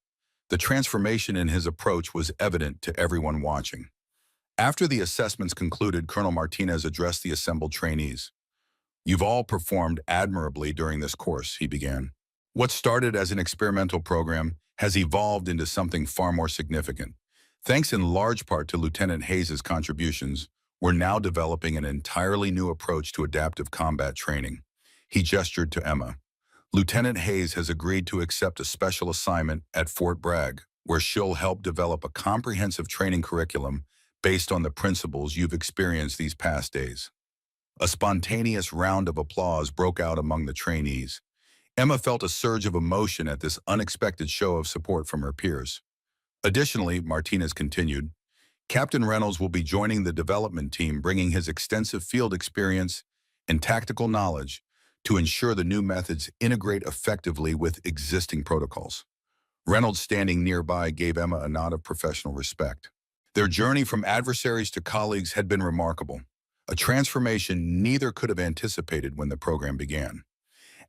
The transformation in his approach was evident to everyone watching. After the assessments concluded, Colonel Martinez addressed the assembled trainees. "You've all performed admirably during this course," he began. "What started as an experimental program has evolved into something far more significant. Thanks in large part to Lieutenant Hayes' contributions, we're now developing an entirely new approach to adaptive combat training." He gestured to Emma. "Lieutenant Hayes has agreed to accept a special assignment at Fort Bragg, where she'll help develop a comprehensive training curriculum based on the principles you've experienced these past days." A spontaneous round of applause broke out among the trainees. Emma felt a surge of emotion at this unexpected show of support from her peers. Additionally, Martinez continued, "Captain Reynolds will be joining the development team, bringing his extensive field experience and tactical knowledge to ensure the new methods integrate effectively with existing protocols." Reynolds, standing nearby, gave Emma a nod of professional respect. Their journey from adversaries to colleagues had been remarkable, a transformation neither could have anticipated when the program began.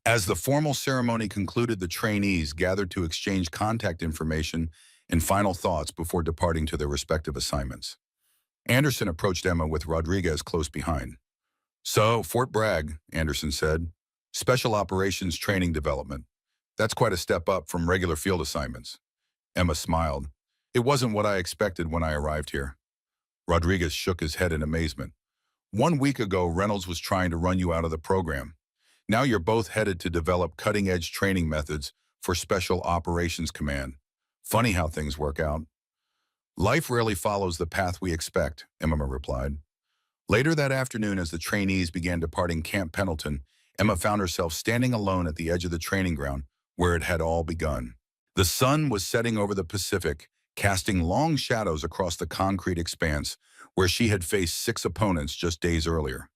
As the formal ceremony concluded, the trainees gathered to exchange contact information and final thoughts before departing to their respective assignments. Anderson approached Emma with Rodriguez close behind. "So, Fort Bragg," Anderson said. "Special Operations Training Development. That's quite a step up from regular field assignments." Emma smiled. "It wasn't what I expected when I arrived here." Rodriguez shook his head in amazement. "1 week ago, Reynolds was trying to run you out of the program. Now you're both headed to develop cutting-edge training methods for Special Operations Command. Funny how things work out." "Life rarely follows the path we expect," Emma replied. Later that afternoon, as the trainees began departing Camp Pendleton, Emma found herself standing alone at the edge of the training ground where it had all begun. The sun was setting over the Pacific, casting long shadows across the concrete expanse where she had faced 6 opponents just days earlier.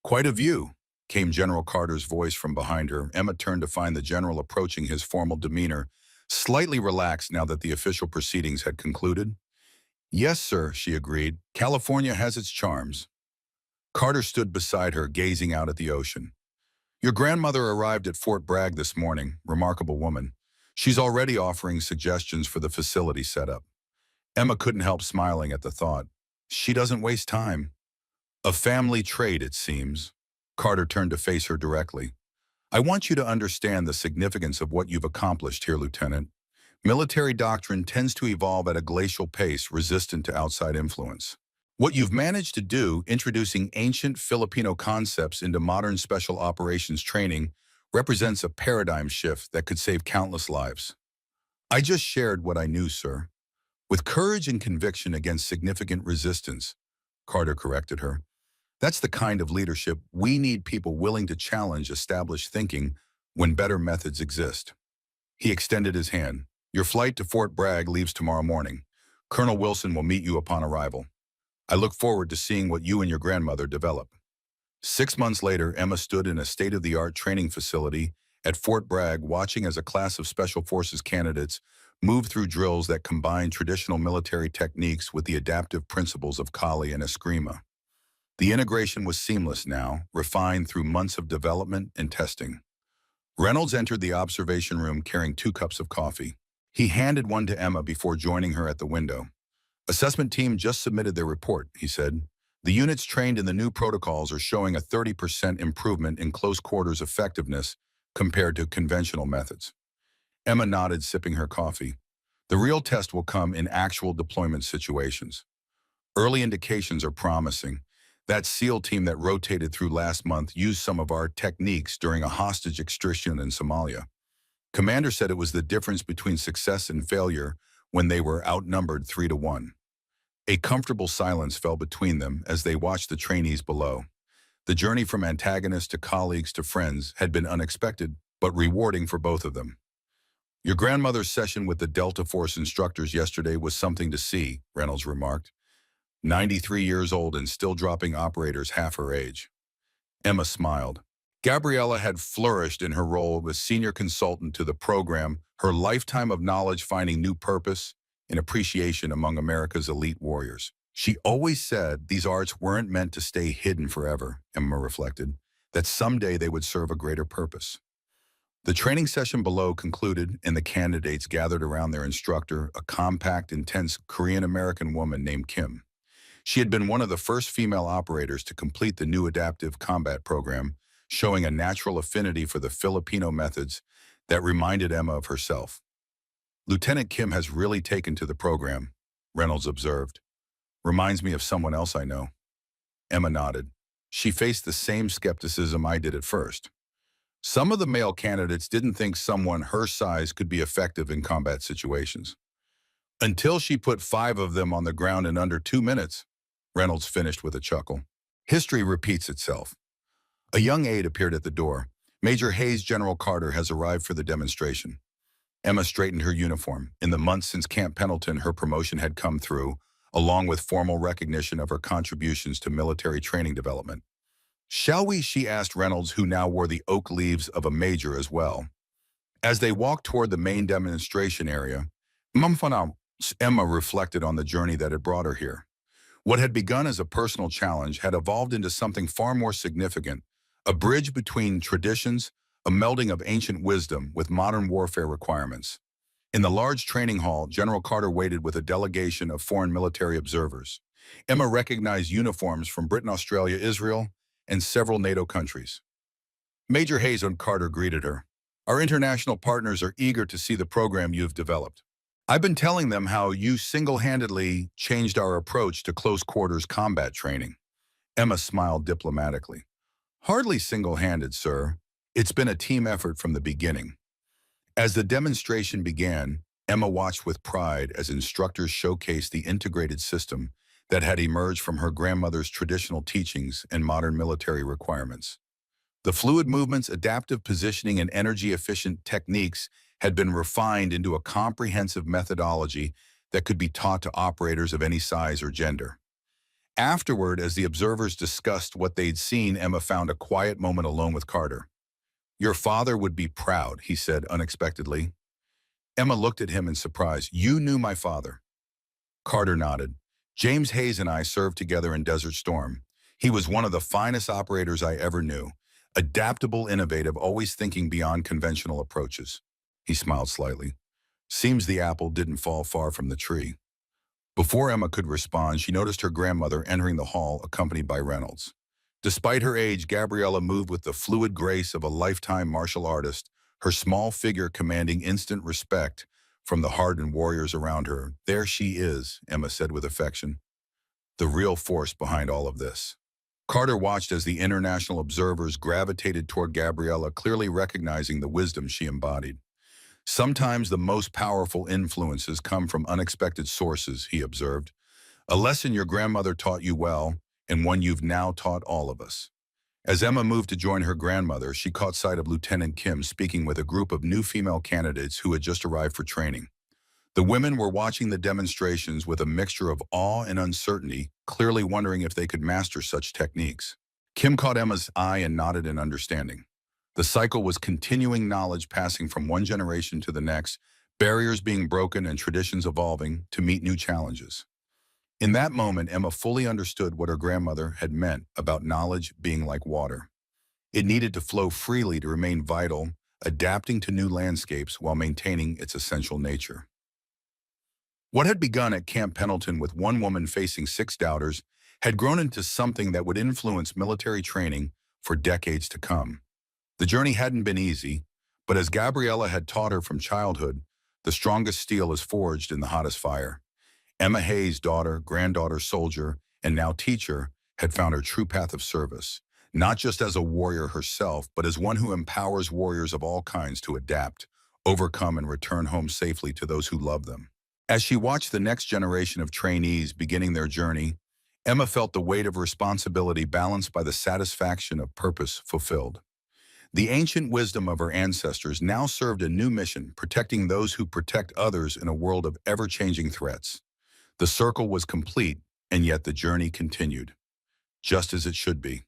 "Quite a view," came General Carter's voice from behind her. Emma turned to find the general approaching, his formal demeanor slightly relaxed now that the official proceedings had concluded. "Yes, sir," she agreed. "California has its charms." Carter stood beside her, gazing out at the ocean. "Your grandmother arrived at Fort Bragg this morning, remarkable woman. She's already offering suggestions for the facility setup." Emma couldn't help smiling at the thought. She doesn't waste time. "A family trait, it seems." Carter turned to face her directly. "I want you to understand the significance of what you've accomplished here, Lieutenant. Military doctrine tends to evolve at a glacial pace, resistant to outside influence. What you've managed to do, introducing ancient Filipino concepts into modern special operations training, represents a paradigm shift that could save countless lives." "I just shared what I knew, sir." "With courage and conviction against significant resistance," Carter corrected her. "That's the kind of leadership we need, people willing to challenge established thinking when better methods exist." He extended his hand. "Your flight to Fort Bragg leaves tomorrow morning. Colonel Wilson will meet you upon arrival. I look forward to seeing what you and your grandmother develop." 6 months later, Emma stood in a state-of-the-art training facility at Fort Bragg, watching as a class of Special Forces candidates moved through drills that combined traditional military techniques with the adaptive principles of Kali and Eskrima. The integration was seamless now, refined through months of development and testing. Reynolds entered the observation room carrying 2 cups of coffee. He handed one to Emma before joining her at the window. "Assessment team just submitted their report," he said. "The units trained in the new protocols are showing a 30% improvement in close quarters effectiveness compared to conventional methods." Emma nodded, sipping her coffee. "The real test will come in actual deployment situations." Early indications are promising. That SEAL team that rotated through last month used some of our techniques during a hostage extradition in Somalia. Commander said it was the difference between success and failure when they were outnumbered 3-1. A comfortable silence fell between them as they watched the trainees below. The journey from antagonists to colleagues to friends had been unexpected, but rewarding for both of them. Your grandmother's session with the Delta Force instructors yesterday was something to see, Reynolds remarked. 93 years old and still dropping operators half her age. Emma smiled. Gabriella had flourished in her role as senior consultant to the program, her lifetime of knowledge finding new purpose and appreciation among America's elite warriors. She always said these arts weren't meant to stay hidden forever, Emma reflected, that someday they would serve a greater purpose. The training session below concluded and the candidates gathered around their instructor, a compact, intense Korean-American woman named Kim. She had been one of the first female operators to complete the new adaptive combat program, showing a natural affinity for the Filipino methods that reminded Emma of herself. Lieutenant Kim has really taken to the program, Reynolds observed. Reminds me of someone else I know. Emma nodded. She faced the same skepticism I did at first. Some of the male candidates didn't think someone her size could be effective in combat situations. Until she put 5 of them on the ground in under 2 minutes, Reynolds finished with a chuckle. History repeats itself. A young aide appeared at the door. Major Hayes General Carter has arrived for the demonstration. Emma straightened her uniform. In the months since Camp Pendleton, her promotion had come through, along with formal recognition of her contributions to military training development. Shall we? She asked Reynolds, who now wore the oak leaves of a major as well. As they walked toward the main demonstration area, Emma reflected on the journey that had brought her here. What had begun as a personal challenge had evolved into something far more significant, a bridge between traditions, a melding of ancient wisdom with modern warfare requirements. In the large training hall, General Carter waited with a delegation of foreign military observers. Emma recognized uniforms from Britain, Australia, Israel, and several NATO countries. Major Hayes and Carter greeted her. Our international partners are eager to see the program you've developed. I've been telling them how you single-handedly changed our approach to close-quarters combat training. Emma smiled diplomatically. Hardly single-handed, sir. It's been a team effort from the beginning. As the demonstration began, Emma watched with pride as instructors showcased the integrated system that had emerged from her grandmother's traditional teachings and modern military requirements. The fluid movements, adaptive positioning, and energy-efficient techniques had been refined into a comprehensive methodology that could be taught to operators of any size or gender. Afterward, as the observers discussed what they'd seen, Emma found a quiet moment alone with Carter. Your father would be proud, he said unexpectedly. Emma looked at him in surprise. You knew my father? Carter nodded. James Hayes and I served together in Desert Storm. He was one of the finest operators I ever knew. Adaptable, innovative, always thinking beyond conventional approaches. He smiled slightly. Seems the apple didn't fall far from the tree. Before Emma could respond, she noticed her grandmother entering the hall, accompanied by Reynolds. Despite her age, Gabriella moved with the fluid grace of a lifetime martial artist, her small figure commanding instant respect from the hardened warriors around her. There she is, Emma said with affection. The real force behind all of this. Carter watched as the international observers gravitated toward Gabriella, clearly recognizing the wisdom she embodied. Sometimes the most powerful influences come from unexpected sources, he observed. A lesson your grandmother taught you well, and one you've now taught all of us. As Emma moved to join her grandmother, she caught sight of Lieutenant Kim speaking with a group of new female candidates who had just arrived for training. The women were watching the demonstrations with a mixture of awe and uncertainty, clearly wondering if they could master such techniques. Kim caught Emma's eye and nodded in understanding. The cycle was continuing, knowledge passing from one generation to the next, barriers being broken and traditions evolving to meet new challenges. In that moment, Emma fully understood what her grandmother had meant about knowledge being like water. It needed to flow freely to remain vital, adapting to new landscapes while maintaining its essential nature. What had begun at Camp Pendleton with one woman facing 6 doubters had grown into something that would influence military training for decades to come. The journey hadn't been easy, but as Gabriella had taught her from childhood, the strongest steel is forged in the hottest fire. Emma Hayes' daughter, granddaughter, soldier, and now teacher, had found her true path of service, not just as a warrior herself, but as one who empowers warriors of all kinds to adapt, overcome, and return home safely to those who love them. As she watched the next generation of trainees beginning their journey, Emma felt the weight of responsibility balanced by the satisfaction of purpose fulfilled. The ancient wisdom of her ancestors now served a new mission, protecting those who protect others in a world of ever-changing threats. The circle was complete, and yet the journey continued, just as it should be.